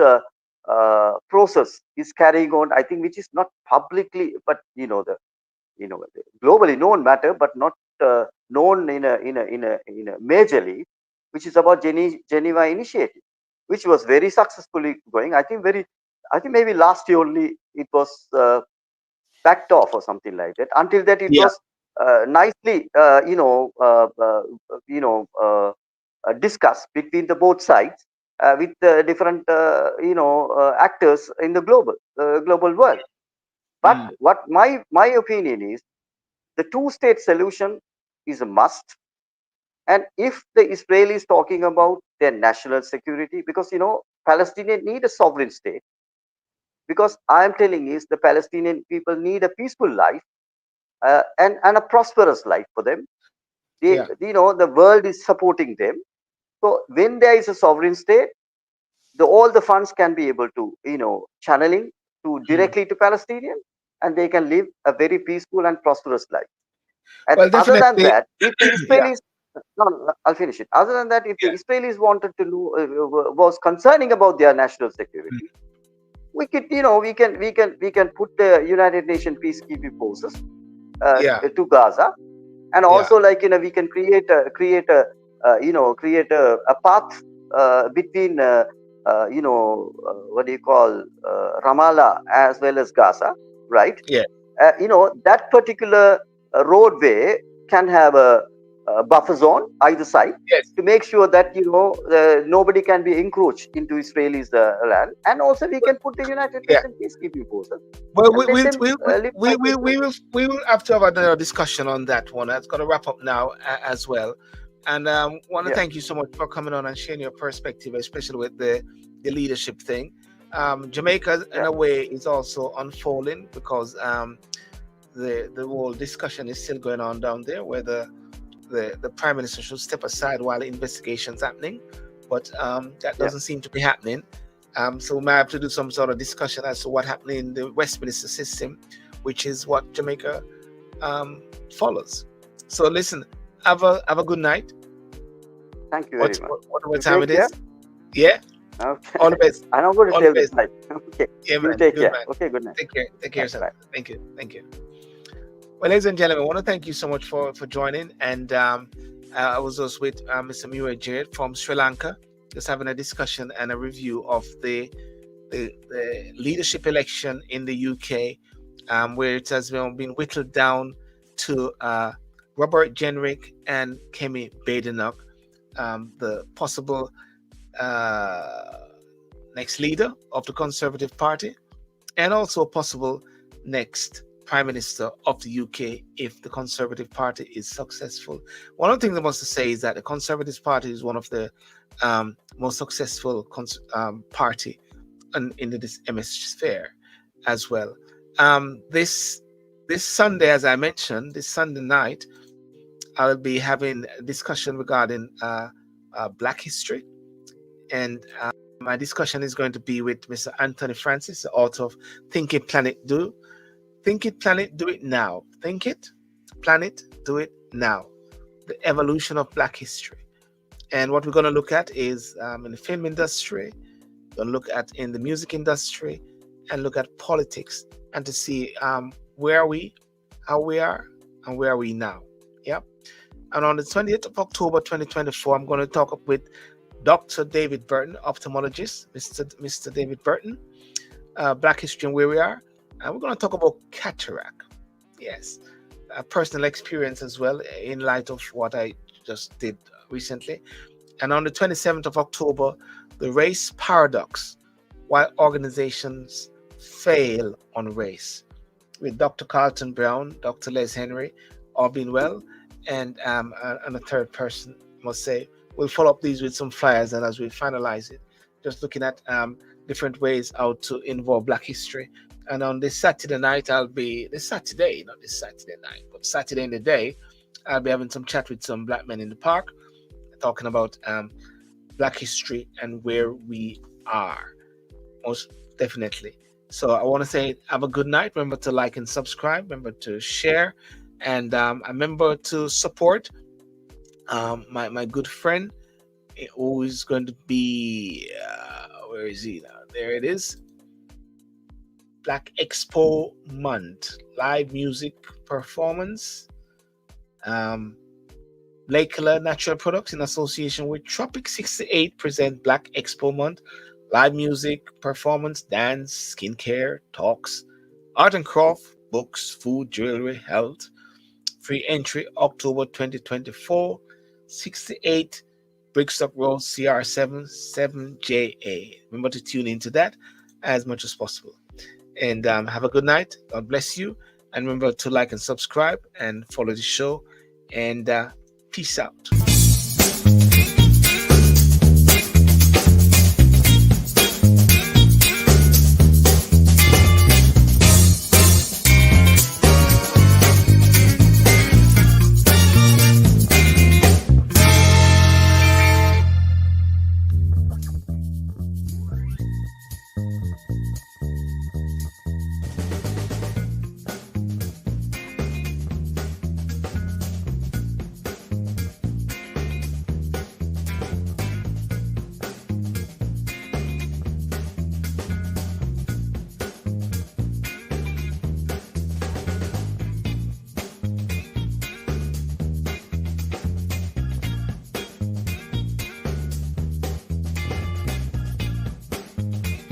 process is carrying on. I think which is not publicly, but globally known matter, but not known in a majorly, which is about Geneva Initiative, which was very successfully going. I think maybe last year only it was backed off or something like that. Until that, it Yeah. was nicely, discussed between the both sides with different, actors in the global world. But what my opinion is, the two-state solution is a must. And if the Israelis talking about their national security, because Palestinians need a sovereign state, because I am telling is the Palestinian people need a peaceful life, and a prosperous life for them. Yeah. The world is supporting them. So when there is a sovereign state, all the funds can be able to channeling to directly to Palestinian, and they can live a very peaceful and prosperous life. And Well, other than definitely. that, if the Yeah. Israelis, no, I'll finish it. Other than that, if the Israelis wanted to know, was concerning about their national security, we could, we can put the United Nations peacekeeping forces Yeah. to Gaza, and Yeah. also like we can create a path between what do you call Ramallah as well as Gaza, right? Yeah. That particular roadway can have a buffer zone either side Yes. to make sure that nobody can be encroached into Israelis land, and also we can put the United Yeah. Nations peacekeeping forces Well, and let them live like this. we will have to have another discussion on that one. That's going to wrap up now as well. And want to Yeah, thank you so much for coming on and sharing your perspective, especially with the leadership thing. Jamaica, in yeah, a way, is also unfolding because the whole discussion is still going on down there, whether the prime minister should step aside while the investigation's happening, but that yeah. doesn't seem to be happening. So we might have to do some sort of discussion as to what happened in the Westminster system, which is what Jamaica follows. So listen, have a good night. Thank you very much. Whatever You time take it care. is. Yeah. Okay. All the best. I'm not going to All the tell the best. time. Okay. Yeah, You man. take Good care. man. Okay. Good night. Take care. Take care, Bye. yourself. Thank you. Thank you. Well, ladies and gentlemen, I want to thank you so much for joining. And I was also with Mr. Mura Jared from Sri Lanka, just having a discussion and a review of the leadership election in the UK, where it has been whittled down to Robert Jenrick and Kemi Badenoch, the possible next leader of the Conservative Party, and also a possible next Prime Minister of the UK if the Conservative Party is successful. One of the things I must say is that the Conservative Party is one of the most successful party in this hemisphere as well. This Sunday, as I mentioned, this Sunday night, I'll be having a discussion regarding Black history, and my discussion is going to be with Mr. Anthony Francis, the author of Think It, Planet, Do. Think It, Planet, Do It Now. Think It, Planet, Do It Now. The evolution of Black history. And what we're going to look at is in the film industry, we're going to look at in the music industry, and look at politics, and to see where are we, how we are, and where are we now. Yep. And on the 28th of October 2024, I'm going to talk with Dr. David Burton, ophthalmologist, Mr. David Burton, Black history and where we are. And we're going to talk about cataract. Yes, a personal experience as well in light of what I just did recently. And on the 27th of October, the race paradox, why organizations fail on race, with Dr. Carlton Brown, Dr. Les Henry, all being well, and a third person, must say. We'll follow up these with some flyers, and as we finalize it, just looking at different ways how to involve Black history. And on this Saturday night, not this Saturday night, but Saturday in the day, I'll be having some chat with some Black men in the park, talking about Black history and where we are, most definitely. So I want to say, have a good night. Remember to like and subscribe. Remember to share, and remember to support my good friend, who is going to be where is he now? There it is. Black Expo Month, live music performance. Lakeler Natural Products, in association with Tropic 68, present Black Expo Month, live music performance, dance, skincare, talks, art and craft, books, food, jewelry, health. Free entry October 2024, 68 Brickstock Road, CR7 7JA. Remember to tune into that as much as possible. And have a good night. God bless you. And remember to like and subscribe and follow the show. And peace out.